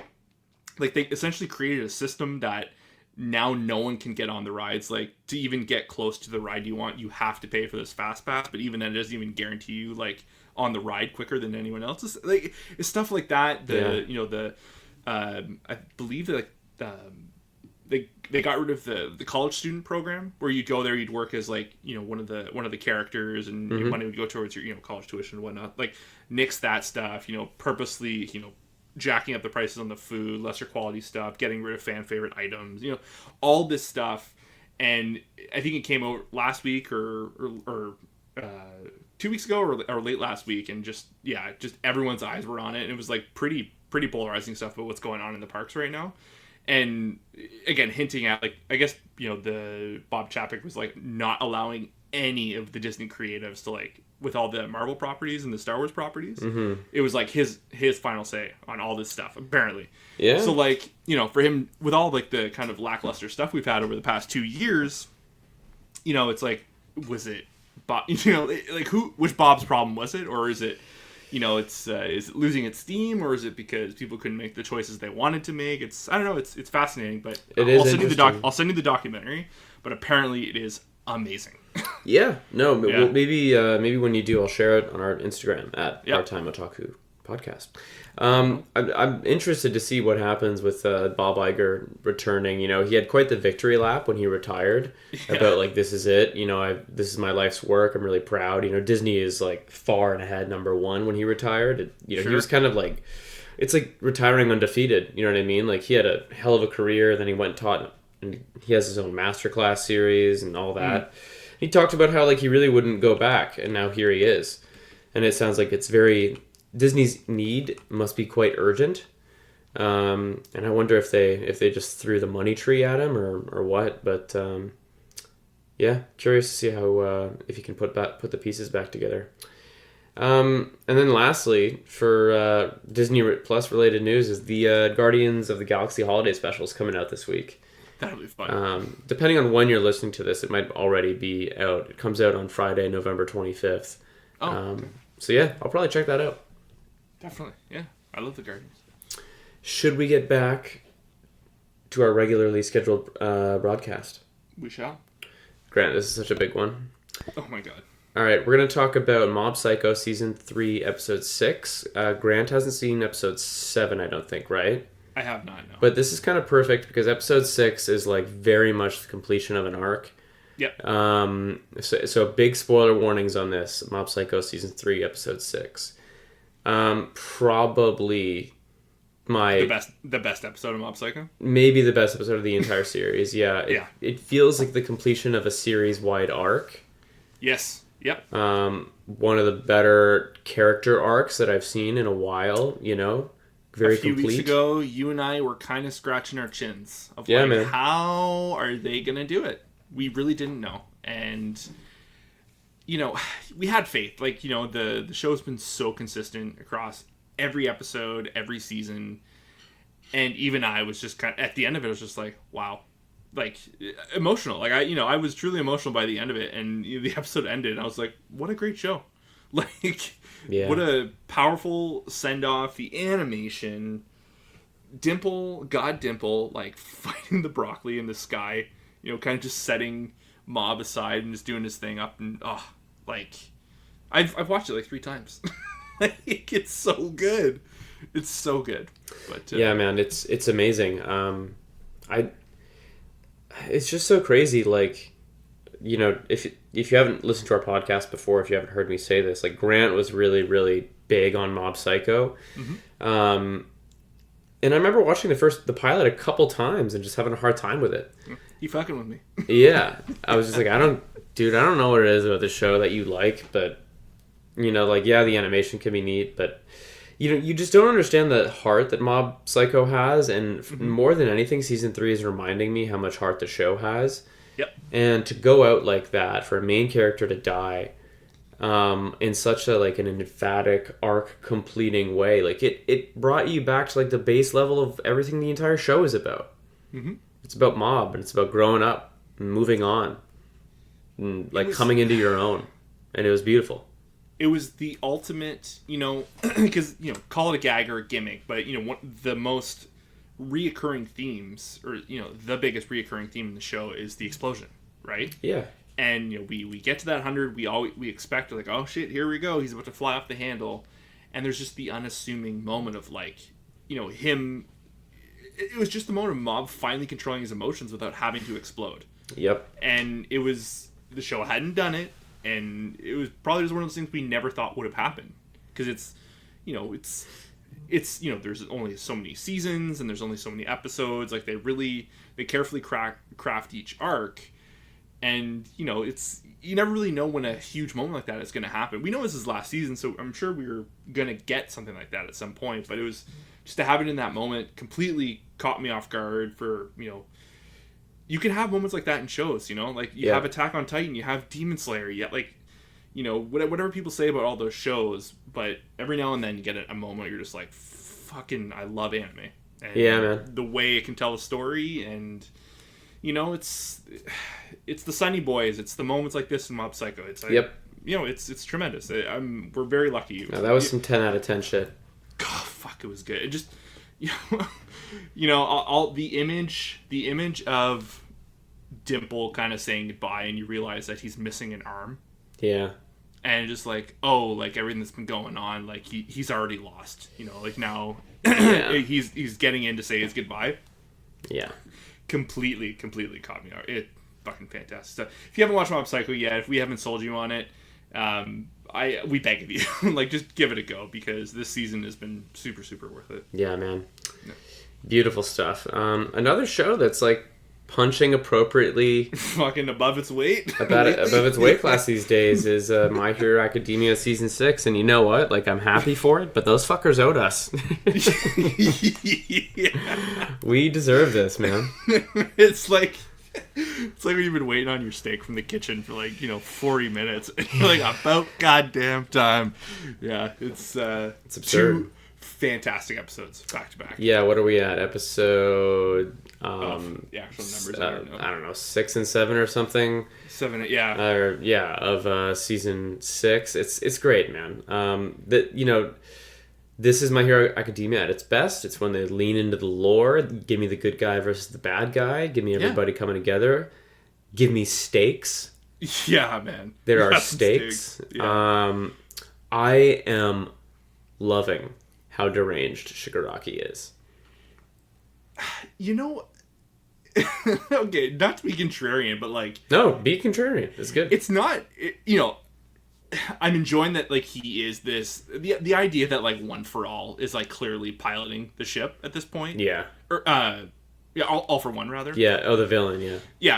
like they essentially created a system that now no one can get on the rides. Like to even get close to the ride you want, you have to pay for this fast pass. But even then, it doesn't even guarantee you like on the ride quicker than anyone else's. Like it's stuff like that. I believe that they got rid of the college student program where you'd go there, you'd work as like, you know, one of the characters, and your money would go towards your, you know, college tuition and whatnot. Like nix that stuff, you know, purposely, you know, jacking up the prices on the food, lesser quality stuff, getting rid of fan favorite items, you know, all this stuff. And I think it came out last week or 2 weeks ago or late last week, and just everyone's eyes were on it. And it was like pretty polarizing stuff about what's going on in the parks right now. And again, hinting at like, I guess, you know, the Bob Chapek was like not allowing any of the Disney creatives to like, with all the Marvel properties and the Star Wars properties, it was like his final say on all this stuff, apparently. Yeah. So like, you know, for him, with all like the kind of lackluster stuff we've had over the past 2 years, you know, it's like, was it Bob, you know, like which Bob's problem was it? Or is it, you know, is it losing its steam, or is it because people couldn't make the choices they wanted to make? I don't know. It's fascinating, but I'll send you the documentary. But apparently, it is amazing. Yeah. No. Yeah. Well, maybe when you do, I'll share it on our Instagram at Part-Time Otaku Podcast. I'm interested to see what happens with Bob Iger returning. You know, he had quite the victory lap when he retired about like, this is it. You know, this is my life's work. I'm really proud. You know, Disney is like far and ahead #1 when he retired. You know, He was kind of like, it's like retiring undefeated. You know what I mean? Like he had a hell of a career. Then he went and taught, and he has his own masterclass series and all that. He talked about how like he really wouldn't go back, and now here he is. And it sounds like it's very, Disney's need must be quite urgent, and I wonder if they just threw the money tree at him or what. But yeah, curious to see how if he can put the pieces back together. And then lastly, for Disney Plus related news, is the Guardians of the Galaxy Holiday Special is coming out this week. That'll be fun. Depending on when you're listening to this, it might already be out. It comes out on Friday, November 25th. So yeah, I'll probably check that out. Definitely, yeah. I love the Guardians. Should we get back to our regularly scheduled broadcast? We shall. Grant, this is such a big one. Oh my god. All right, we're going to talk about Mob Psycho Season 3, Episode 6. Grant hasn't seen Episode 7, I don't think, right? I have not, no. But this is kind of perfect because Episode 6 is like very much the completion of an arc. Yep. So big spoiler warnings on this. Mob Psycho Season 3, Episode 6. Probably the best episode of Mob Psycho. Maybe the best episode of the entire series. Yeah. It feels like the completion of a series-wide arc. Yes. Yep. One of the better character arcs that I've seen in a while. You know, very complete. A few weeks ago, you and I were kind of scratching our chins of man. How are they gonna do it? We really didn't know, and you know, we had faith. Like, you know, the show's been so consistent across every episode, every season. And even I was just kind of, at the end of it, I was just like, wow. Like, emotional. Like, I was truly emotional by the end of it. And the episode ended, and I was like, what a great show. Like, what a powerful send-off. The animation. Dimple, like, fighting the broccoli in the sky. You know, kind of just setting Mob aside and just doing his thing up, and I've watched it like 3 times. Like, it's so good. It's so good. But yeah, man, it's amazing. It's just so crazy. Like, you know, if you haven't listened to our podcast before, if you haven't heard me say this, like, Grant was really, really big on Mob Psycho. And I remember watching the pilot a couple times and just having a hard time with it. You fucking with me. Yeah. I was just like, I don't know what it is about the show that you like, but You know, like, yeah, the animation can be neat, but you just don't understand the heart that Mob Psycho has, and more than anything, season 3 is reminding me how much heart the show has. Yep. And to go out like that for a main character to die, in such a like an emphatic arc completing way, like it brought you back to like the base level of everything the entire show is about. It's about Mob, and it's about growing up and moving on, and like coming into your own, and it was beautiful. It was the ultimate, because, call it a gag or a gimmick, but, the most reoccurring themes, or, the biggest reoccurring theme in the show is the explosion, right? Yeah. And, we get to that 100, we expect, like, oh, shit, here we go, he's about to fly off the handle. And there's just the unassuming moment of, like, him... It was just the moment of Mob finally controlling his emotions without having to explode. Yep. And it was... The show hadn't done it. And it was probably just one of those things we never thought would have happened, because it's there's only so many seasons and there's only so many episodes. Like they carefully craft each arc, and it's you never really know when a huge moment like that is going to happen. We know this is last season, so I'm sure we were going to get something like that at some point. But it was just to have it in that moment completely caught me off guard for You can have moments like that in shows, like you have Attack on Titan, you have Demon Slayer, whatever people say about all those shows, but every now and then you get a moment where you're just like, fucking, I love anime. And man. The way it can tell a story, and it's the Sunny Boys, it's the moments like this in Mob Psycho. It's like, it's tremendous. We're very lucky. No, that was some 10 out of 10 shit. God, fuck, it was good. It just. All the image of Dimple kind of saying goodbye, and you realize that he's missing an arm. Yeah. And just like, like everything that's been going on, like he's already lost. Like now he's getting in to say his goodbye. Yeah. Completely caught me out. It fucking fantastic stuff. If you haven't watched Mob Psycho yet, if we haven't sold you on it, we beg of you, like, just give it a go, because this season has been super, super worth it. Yeah, man. Yeah. Beautiful stuff. Another show that's like punching appropriately, fucking above its weight, above its weight class these days is My Hero Academia season 6, and you know what? Like, I'm happy for it, but those fuckers owed us. We deserve this, man. It's like when you've been waiting on your steak from the kitchen for 40 minutes, and you're like, about goddamn time. Yeah, it's absurd. 2 fantastic episodes back to back. Yeah, what are we at? Episode the actual numbers, I don't know, 6 and 7 or something. 7, yeah. Of season 6. It's great, man. This is My Hero Academia at its best. It's when they lean into the lore. Give me the good guy versus the bad guy. Give me everybody coming together. Give me stakes. Yeah, man. There are stakes. Yeah. I am loving how deranged Shigaraki is. Okay, not to be contrarian, but no, be contrarian. It's good. It's not, I'm enjoying that, he is this, the idea that, One for All is, clearly piloting the ship at this point. Yeah. Or, All for One, rather. Yeah, the villain, yeah.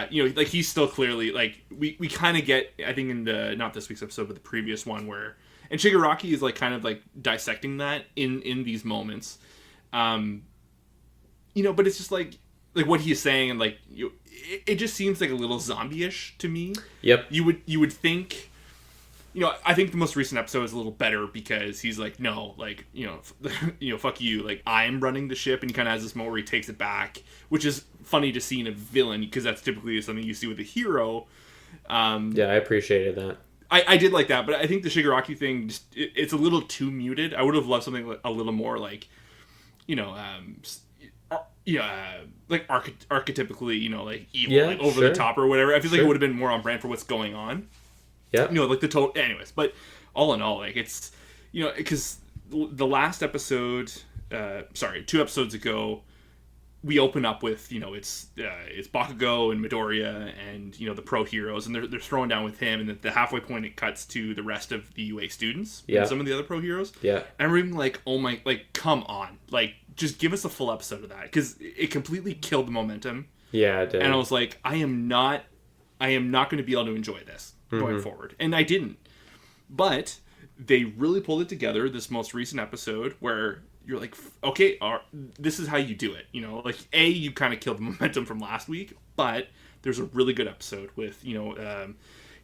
Yeah, he's still clearly, we kind of get, I think in not this week's episode, but the previous one, and Shigaraki is, kind of, dissecting that in these moments. But it's just, what he's saying, and, it just seems, a little zombie-ish to me. Yep. You would think... I think the most recent episode is a little better because he's no, fuck you, I'm running the ship, and he kind of has this moment where he takes it back, which is funny to see in a villain, because that's typically something you see with a hero. Yeah, I appreciated that. I did like that, but I think the Shigaraki thing, it's a little too muted. I would have loved something a little more archetypically, evil, over the top or whatever. I feel like it would have been more on brand for what's going on. Yeah. The total... Anyways, but all in all, it's... because the last episode... 2 episodes ago, we open up with, it's Bakugo and Midoriya and, the pro heroes, and they're throwing down with him, and at the halfway point it cuts to the rest of the UA students and some of the other pro heroes. Yeah. And we're even oh my... come on. Just give us a full episode of that, because it completely killed the momentum. Yeah, it did. And I was like, I am not going to be able to enjoy this going forward. And I didn't. But they really pulled it together this most recent episode where you're like, okay, this is how you do it. You know, like, you kind of killed the momentum from last week, but there's a really good episode with,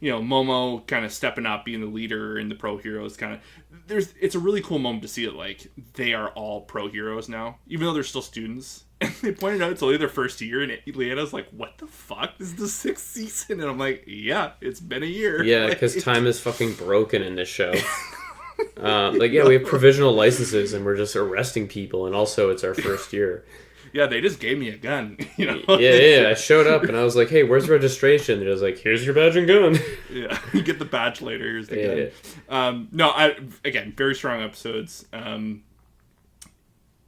Momo kind of stepping up, being the leader, and the pro heroes kind of. It's a really cool moment to see it. Like, they are all pro heroes now, even though they're still students. And they pointed out it's only their first year, and Leanna's like, "What the fuck? This is the 6th season," and I'm like, "Yeah, it's been a year." Yeah, because time is fucking broken in this show. We have provisional licenses, and we're just arresting people, and also it's our first year. Yeah, they just gave me a gun, you know? Yeah. I showed up, and I was like, hey, where's registration? And it was like, here's your badge and gun. Yeah, you get the badge later, here's the gun. Again, very strong episodes.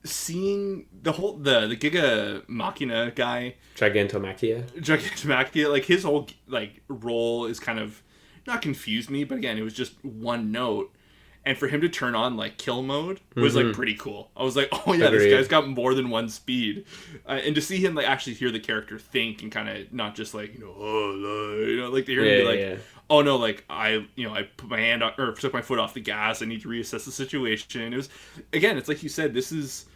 Seeing the Giga Machina guy... Gigantomachia, like, his whole, like, role is kind of... Not confused me, but again, it was just one note. And for him to turn on, like, kill mode was, like, pretty cool. I was like, oh, yeah, Agreed. This guy's got more than one speed. And to see him, like, actually hear the character think and kind of not just, like, like, to hear him be like, oh, no, like, I put my hand or took my foot off the gas. I need to reassess the situation. It was, again, it's like you said, this is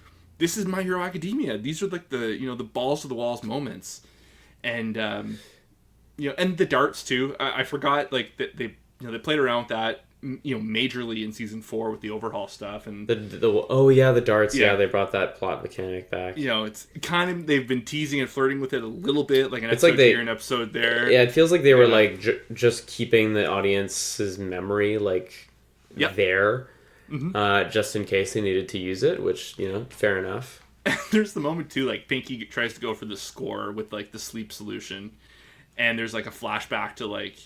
My Hero Academia. These are, like, the balls to the walls moments. And, and the darts, too. I forgot, like, that they played around with that, majorly in season 4 with the overhaul stuff, and the darts. Yeah, they brought that plot mechanic back. It's kind of, they've been teasing and flirting with it a little bit, like an episode here, an episode there. Yeah, it feels like they were like just keeping the audience's memory there, just in case they needed to use it. Which fair enough. There's the moment too, like Pinky tries to go for the score with like the sleep solution, and there's like a flashback to like.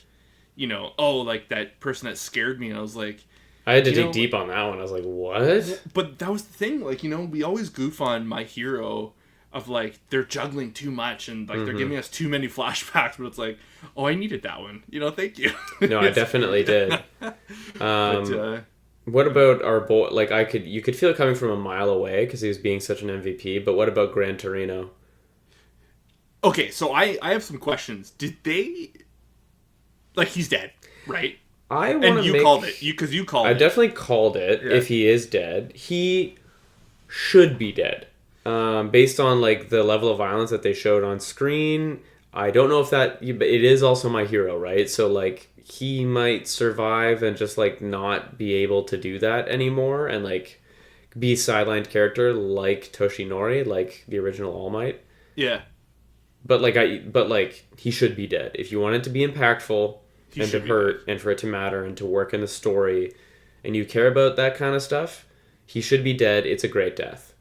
Like that person that scared me, and I was like... I had to dig deep on that one. I was like, what? But that was the thing, like, we always goof on My Hero of, like, they're juggling too much, and, like, they're giving us too many flashbacks, but it's like, oh, I needed that one. Thank you. No, I definitely did. What about our boy... Like, you could feel it coming from a mile away, because he was being such an MVP, but what about Gran Torino? Okay, so I have some questions. Did they... Like, he's dead, right? Called it. You called it. I definitely called it. Yeah. If he is dead, he should be dead. Based on like the level of violence that they showed on screen, I don't know if it is also My Hero, right? So like he might survive and just like not be able to do that anymore, and like be a sidelined character like Toshinori, like the original All Might. Yeah. But he should be dead. If you want it to be impactful and to hurt and for it to matter and to work in the story, and you care about that kind of stuff, he should be dead. It's a great death.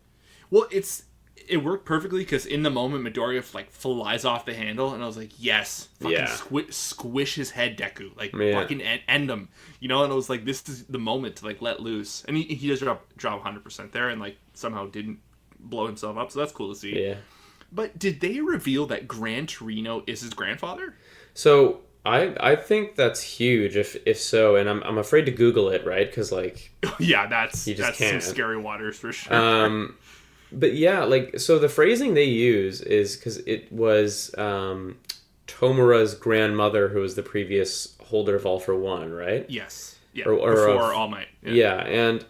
Well, it worked perfectly because in the moment Midoriya like flies off the handle, and I was like, yes, fucking squish his head, Deku, like fucking end him, And I was like, this is the moment to like let loose, and he does drop 100% there, and like somehow didn't blow himself up, so that's cool to see. Yeah. But did they reveal that Gran Torino is his grandfather? So I think that's huge. If so, and I'm afraid to Google it, right? Because like that's some scary waters for sure. But yeah, like so the phrasing they use is because it was Tomura's grandmother who was the previous holder of All for One, right? Yes. Yeah. Before All Might. Yeah, and.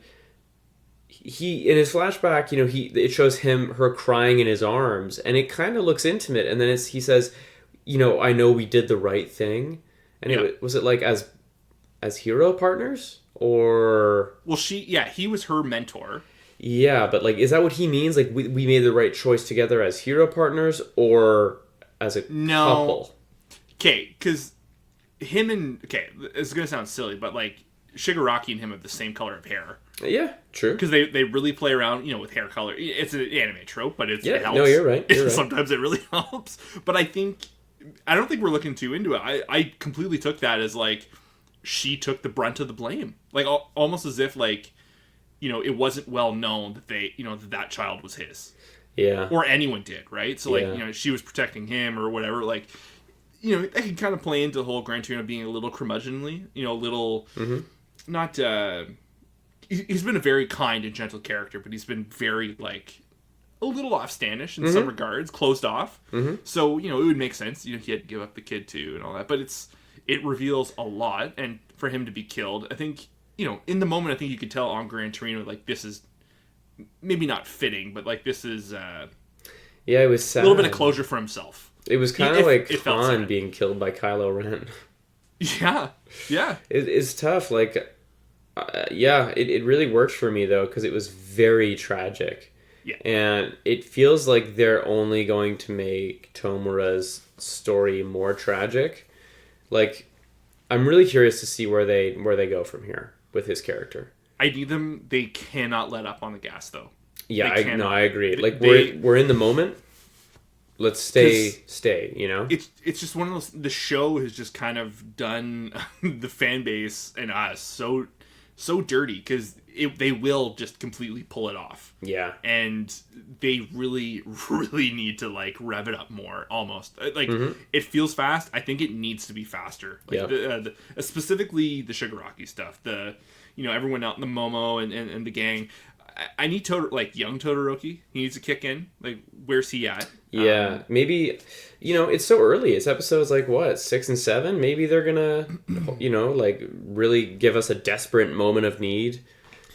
He in his flashback, it shows her crying in his arms, and it kind of looks intimate. And then he says, I know we did the right thing, and was it like as hero partners or? Well, he was her mentor. Yeah, but like, is that what he means? Like, we made the right choice together as hero partners or as a couple? Okay, because it's gonna sound silly, but like Shigaraki and him have the same color of hair. Yeah, true. Because they really play around, with hair color. It's an anime trope, but it helps. No, you're right. Sometimes it really helps. But I don't think we're looking too into it. I completely took that as like she took the brunt of the blame, like almost as if like it wasn't well known that they that child was his. Yeah. Or anyone did, right? So like she was protecting him or whatever. Like that can kind of play into the whole Gran Torino being a little curmudgeonly, a little not. He's been a very kind and gentle character, but he's been very, like, a little offstandish in some regards, closed off. Mm-hmm. So, it would make sense. He had to give up the kid, too, and all that. But it reveals a lot, and for him to be killed, I think in the moment, I think you could tell on Gran Torino, like, this is maybe not fitting, but like this is Yeah, it was sad. a little bit of closure for himself. It was kind of like it felt Han sad. being killed by Kylo Ren. Yeah, yeah. It's tough. Like, yeah, it really worked for me though because it was very tragic. Yeah. And it feels like they're only going to make Tomura's story more tragic. Like, I'm really curious to see where they go from here with his character. I need them. They cannot let up on the gas, though. Yeah, I agree. Like, They- we're in the moment. Let's stay. You know. It's just one of those. The show has just kind of done the fan base and us so dirty because they will just completely pull it off. Yeah. And they really, really need to like rev it up more. Almost like it feels fast. I think it needs to be faster. Like specifically the Shigaraki stuff. Everyone out in the Momo and the gang. I need young Todoroki. He needs to kick in. Like, where's he at? Yeah, maybe, it's so early. It's episodes like what, 6 and 7? Maybe they're gonna, like really give us a desperate moment of need,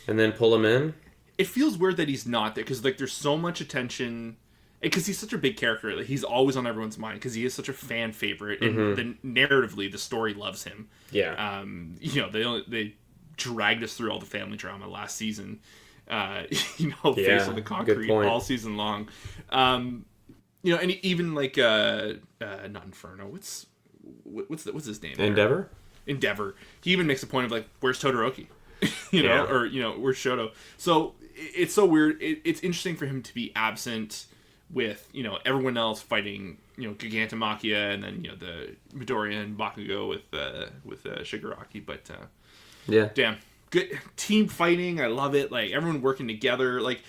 and then pull him in. It feels weird that he's not there because like there's so much attention. Because he's such a big character, like, he's always on everyone's mind because he is such a fan favorite, and narratively the story loves him. Yeah. They dragged us through all the family drama last season. Face on the concrete all season long. And even like not Inferno. What's his name? Endeavor. He even makes a point of like, where's Todoroki? Or where's Shoto? So it's so weird. It's interesting for him to be absent with everyone else fighting Gigantomachia and then the Midoriya and Bakugo with Shigaraki. But yeah, damn. Good team fighting. I love it. Like, everyone working together. Like,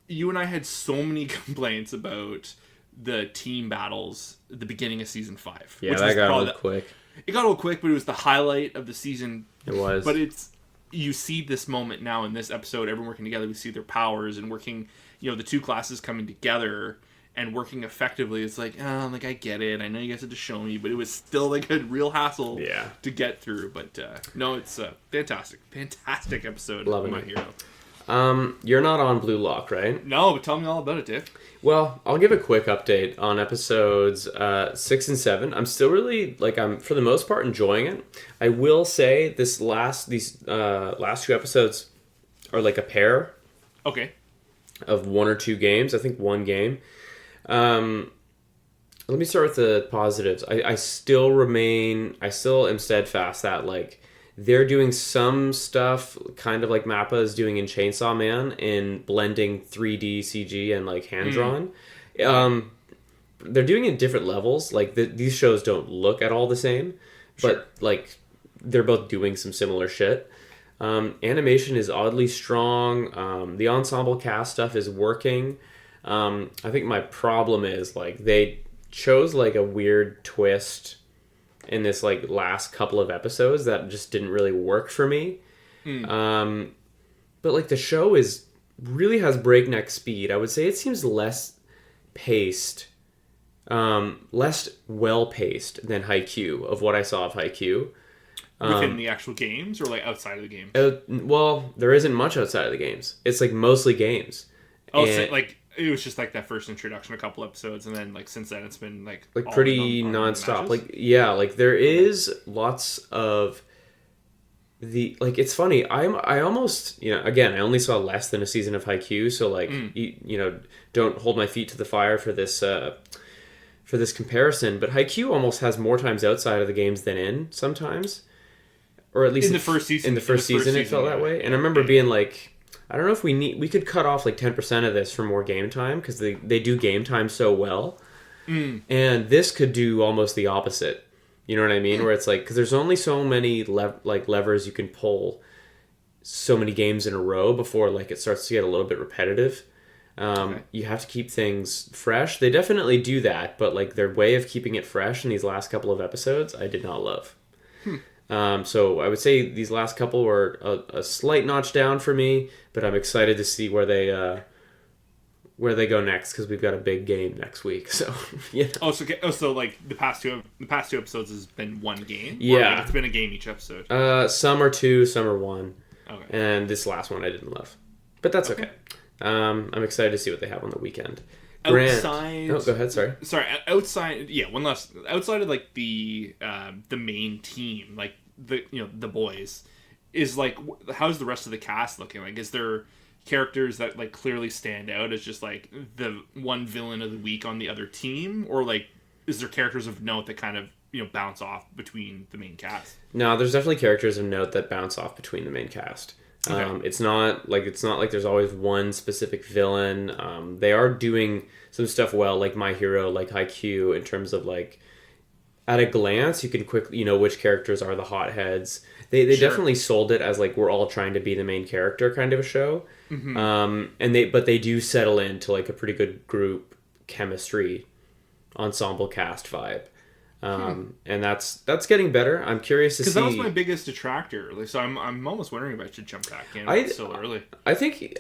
you and I had so many complaints about the team battles at the beginning of season 5. Yeah, that got a little quick. It got a little quick, but it was the highlight of the season. It was. But you see this moment now in this episode, everyone working together. We see their powers and working, the two classes coming together and working effectively. It's like, I get it. I know you guys had to show me, but it was still like a real hassle to get through. But no, it's a fantastic episode of My Hero. You're not on Blue Lock, right? No, but tell me all about it, Dave. Well, I'll give a quick update on episodes 6 and 7. I'm still really, I'm for the most part enjoying it. I will say these last 2 episodes are like a pair. Okay. Of 1 or 2 games. I think 1 game. Let me start with the positives. I still am steadfast that like they're doing some stuff kind of like Mappa is doing in Chainsaw Man in blending 3D CG and like hand drawn. They're doing it at different levels. Like these shows don't look at all the same, but like they're both doing some similar shit. Animation is oddly strong. The ensemble cast stuff is working. I think my problem is like they chose like a weird twist in this like last couple of episodes that just didn't really work for me. But like the show really has breakneck speed. I would say it seems less paced, less well paced than Haikyuu of what I saw of Haikyuu. Within the actual games or like outside of the games? Well, there isn't much outside of the games. It's like mostly games. Oh, so like it was just like that first introduction, a couple episodes, and then like since then it's been like pretty nonstop. Like like there is lots of it's funny. I almost again I only saw less than a season of Haikyuu, so like don't hold my feet to the fire for this comparison. But Haikyuu almost has more times outside of the games than in sometimes, or at least in the first season. In the first season, it felt that way, and I remember being like, I don't know if we could cut off like 10% of this for more game time because they do game time so well, and this could do almost the opposite. You know what I mean? Where it's like because there's only so many levers you can pull, so many games in a row before like it starts to get a little bit repetitive. You have to keep things fresh. They definitely do that, but like their way of keeping it fresh in these last couple of episodes, I did not love. So I would say these last couple were a slight notch down for me, but I'm excited to see where they where they go next because we've got a big game next week. So So like the past two episodes has been one game. Yeah, or like it's been a game each episode. Some are two, some are one. Okay. And this last one I didn't love, but that's okay. I'm excited to see what they have on the weekend. Outside. Oh, go ahead. Sorry. Outside. Yeah, one last. Outside of like the main team, like the boys, is like how's the rest of the cast looking? Like, is there characters that like clearly stand out as just like the one villain of the week on the other team, or like is there characters of note that kind of bounce off between the main cast? No, there's definitely characters of note that bounce off between the main cast. Okay. It's not like there's always one specific villain. They are doing some stuff well, like My Hero, like Haikyuu, in terms of like at a glance you can quickly which characters are the hotheads. They Sure. definitely sold it as like we're all trying to be the main character kind of a show. Mm-hmm. And they do settle into like a pretty good group chemistry, ensemble cast vibe. And that's getting better. I'm curious to see, because that was my biggest detractor. Like, so I'm almost wondering if I should jump back in. It's so early. I think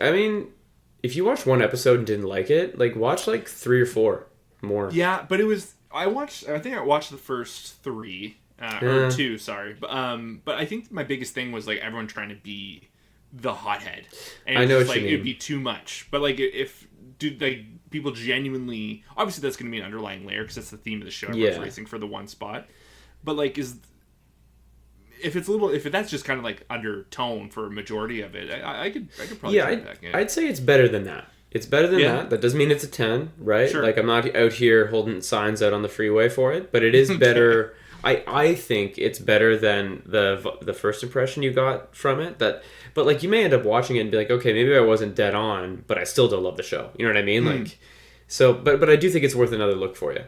if you watched one episode and didn't like it, like watch like 3 or 4 more. Yeah, but it was I think I watched the first 3 or 2. Sorry, but I think my biggest thing was like everyone trying to be the hothead, and I know just, what you mean. It'd be too much. But like if people genuinely, obviously that's going to be an underlying layer because that's the theme of the show. Everyone's racing for the one spot. But like if that's just kind of like undertone for a majority of it, I could probably jump back in. I'd say it's better than that. It's better than that. That doesn't mean it's a 10, right? Sure. Like I'm not out here holding signs out on the freeway for it, but it is better. I think it's better than the first impression you got from it. But like you may end up watching it and be like, okay, maybe I wasn't dead on, but I still don't love the show. You know what I mean? Like, so, but I do think it's worth another look for you.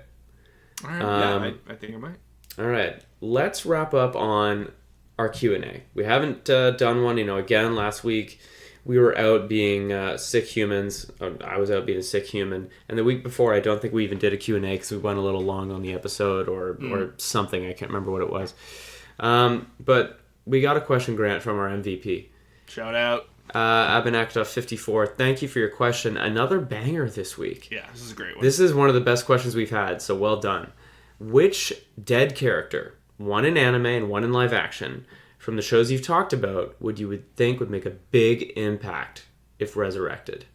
All right, I think I might. All right, let's wrap up on our Q&A. We haven't done one. Again, last week we were out being sick humans. I was out being a sick human, and the week before, I don't think we even did a Q&A because we went a little long on the episode or something. I can't remember what it was. But we got a question, Grant, from our MVP. Shout out. Abenakta54, thank you for your question. Another banger this week. Yeah, this is a great one. This is one of the best questions we've had, so well done. Which dead character, one in anime and one in live action, from the shows you've talked about, would think would make a big impact if resurrected?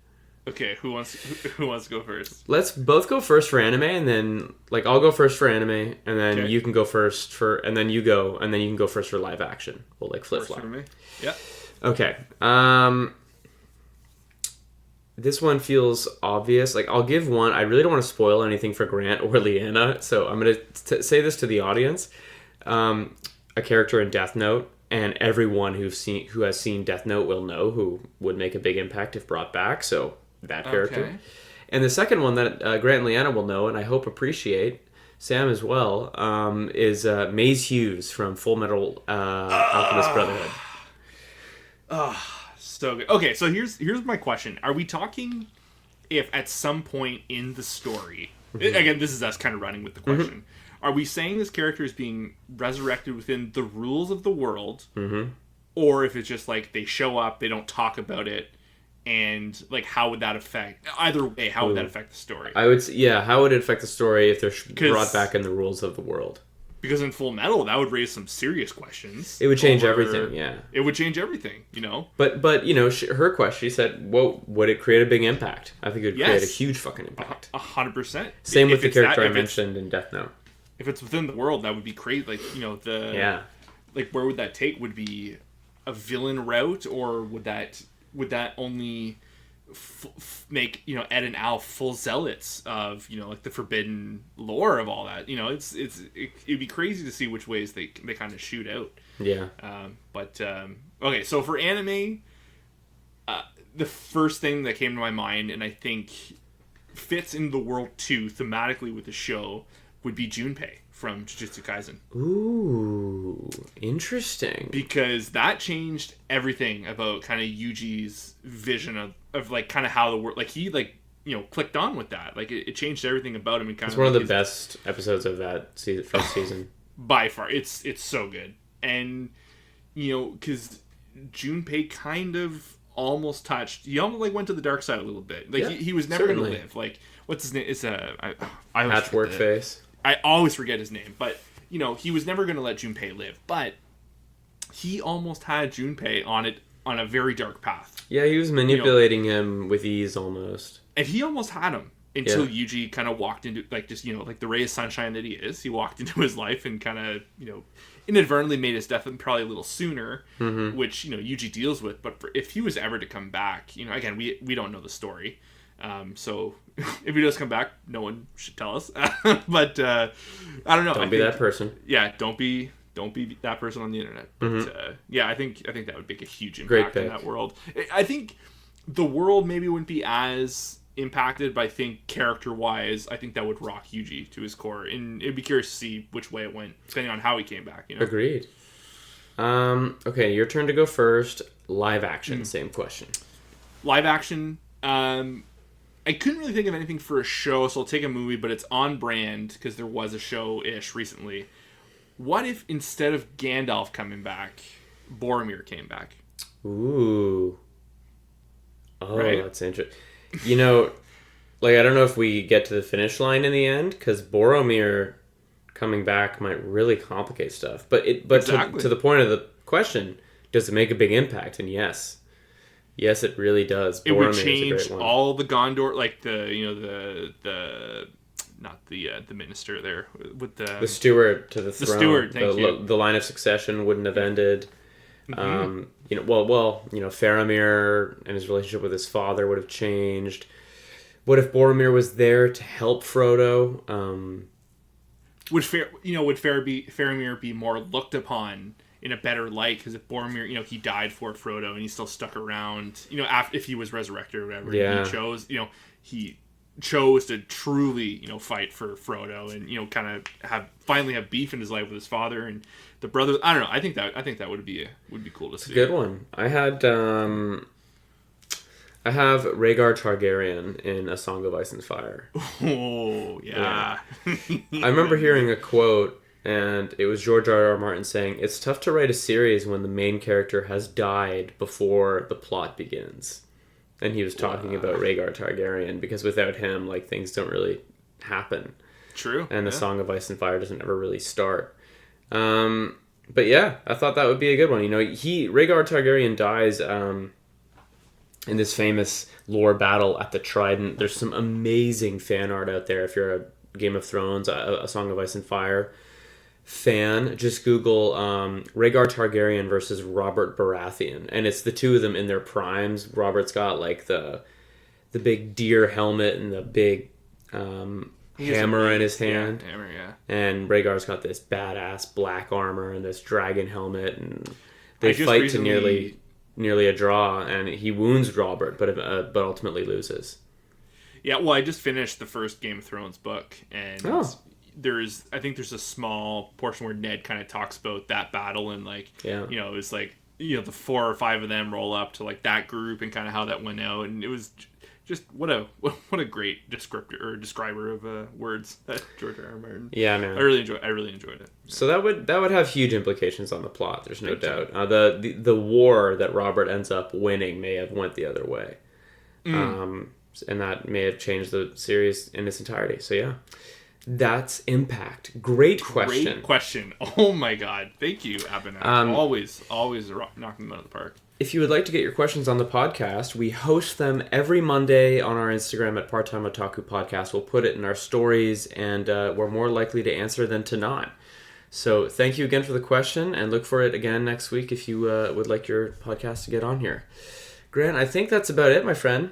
Okay, who wants to go first? Let's both go first for anime, and then like I'll go first for anime, and then you can go first and then you can go first for live action. We'll like flip flop. For me. Yeah. Okay. This one feels obvious. Like I'll give one. I really don't want to spoil anything for Grant or Leanna, so I'm gonna say this to the audience. A character in Death Note, and everyone who has seen Death Note will know who would make a big impact if brought back. So that character. Okay. And the second one that Grant and Leanna will know, and I hope appreciate, Sam as well, is Maze Hughes from Full Metal Alchemist Brotherhood. So good. Okay, so here's my question. Are we talking if at some point in the story, again, this is us kind of running with the question, are we saying this character is being resurrected within the rules of the world, or if it's just like they show up, they don't talk about it, and like how would that affect, either way, how would that affect the story? How would it affect the story if they're brought back in the rules of the world? Because in Full Metal, that would raise some serious questions. It would change everything, yeah. It would change everything, But her question, she said, well, would it create a big impact? I think it would create a huge fucking impact. 100%. Same with the character I mentioned in Death Note. If it's within the world, that would be crazy. Like, like where would that take? Would be a villain route, or would that only make Ed and Al full zealots of like the forbidden lore of all that? It'd be crazy to see which ways they kind of shoot out. Yeah. Okay, so for anime, the first thing that came to my mind, and I think fits in the world too thematically with the show, would be Junpei from Jujutsu Kaisen. Ooh, interesting. Because that changed everything about kind of Yuji's vision of like kind of how the world, like he like clicked on with that. Like it changed everything about him. And kind it's one of the best episodes of that first season. By far, it's so good. And because Junpei kind of almost touched. He almost like went to the dark side a little bit. Like Yeah, he was never going to certainly. live. Like what's his name? It's I always Patchwork forget the- face. I always forget his name, but he was never going to let Junpei live. But he almost had Junpei on a very dark path, Yeah, he was manipulating him with ease almost. and he almost had him until Yeah. Yuji kind of walked into like just like the ray of sunshine that he is. He walked into his life and kind of inadvertently made his death probably a little sooner, which Yuji deals with. But if he was ever to come back, again we don't know the story, so if he does come back, no one should tell us. But I don't know. Don't be that person. Yeah, don't be that person on the internet. But yeah, I think that would make a huge Great impact in pick. that world. I think the world maybe wouldn't be as impacted, but I think character-wise, I think that would rock Yuji to his core, and it'd be curious to see which way it went, depending on how he came back. Agreed. Okay, your turn to go first. Live action, same question. Live action. I couldn't really think of anything for a show, so I'll take a movie, but it's on brand because there was a show-ish recently. What if instead of Gandalf coming back, Boromir came back? Ooh. Oh, Right? that's interesting. I don't know if we get to the finish line in the end, because Boromir coming back might really complicate stuff. But Exactly. to the point of the question, does it make a big impact? And yes, it really does. It would Boromir is a change great one. all the Gondor, like the not the minister there with The steward to the throne. steward, thank you. The line of succession wouldn't have ended. Faramir and his relationship with his father would have changed. What if Boromir was there to help Frodo? would Faramir be more looked upon in a better light? Because if Boromir, he died for Frodo and he still stuck around, if he was resurrected or whatever, Yeah. he chose to truly, fight for Frodo and kind of finally have beef in his life with his father and the brothers. I don't know. I think that would be cool to see. Good one. I have Rhaegar Targaryen in A Song of Ice and Fire. Oh yeah. I remember hearing a quote, and it was George R.R. Martin saying, "It's tough to write a series when the main character has died before the plot begins." And he was talking about Rhaegar Targaryen, because without him, things don't really happen. True. And the Song of Ice and Fire doesn't ever really start. But yeah, I thought that would be a good one. Rhaegar Targaryen dies in this famous lore battle at the Trident. There's some amazing fan art out there. If you're a Game of Thrones, a Song of Ice and Fire fan, just Google Rhaegar Targaryen versus Robert Baratheon, and it's the two of them in their primes. Robert's got the big deer helmet and the big hammer in his hand. Yeah, hammer, yeah. And Rhaegar's got this badass black armor and this dragon helmet, and they I just fight recently- to nearly a draw, and he wounds Robert, but ultimately loses. Yeah, well, I just finished the first Game of Thrones book, and Oh. I think there's a small portion where Ned kind of talks about that battle, and it's the 4 or 5 of them roll up to that group and kind of how that went out, and it was just what a great describer of words that George R. R. Martin. Yeah, man. I really enjoyed it. So that would have huge implications on the plot. There's no Big time. doubt. The war that Robert ends up winning may have went the other way, and that may have changed the series in its entirety. So yeah, that's impact. Great question. Great question. Oh my God! Thank you, Abhinav. Always knocking them out of the park. If you would like to get your questions on the podcast, we host them every Monday on our Instagram at Part Time Otaku Podcast. We'll put it in our stories, and we're more likely to answer than to not. So thank you again for the question, and look for it again next week if you would like your podcast to get on here. Grant, I think that's about it, my friend.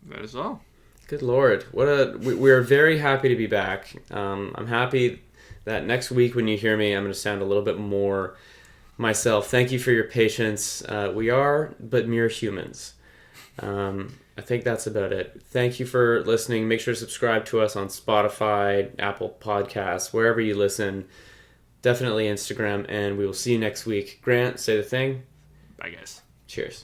That is all. Good Lord. We are very happy to be back. I'm happy that next week when you hear me, I'm going to sound a little bit more myself. Thank you for your patience. We are but mere humans. I think that's about it. Thank you for listening. Make sure to subscribe to us on Spotify, Apple Podcasts, wherever you listen. Definitely Instagram, and we will see you next week. Grant, say the thing. Bye, guys. Cheers.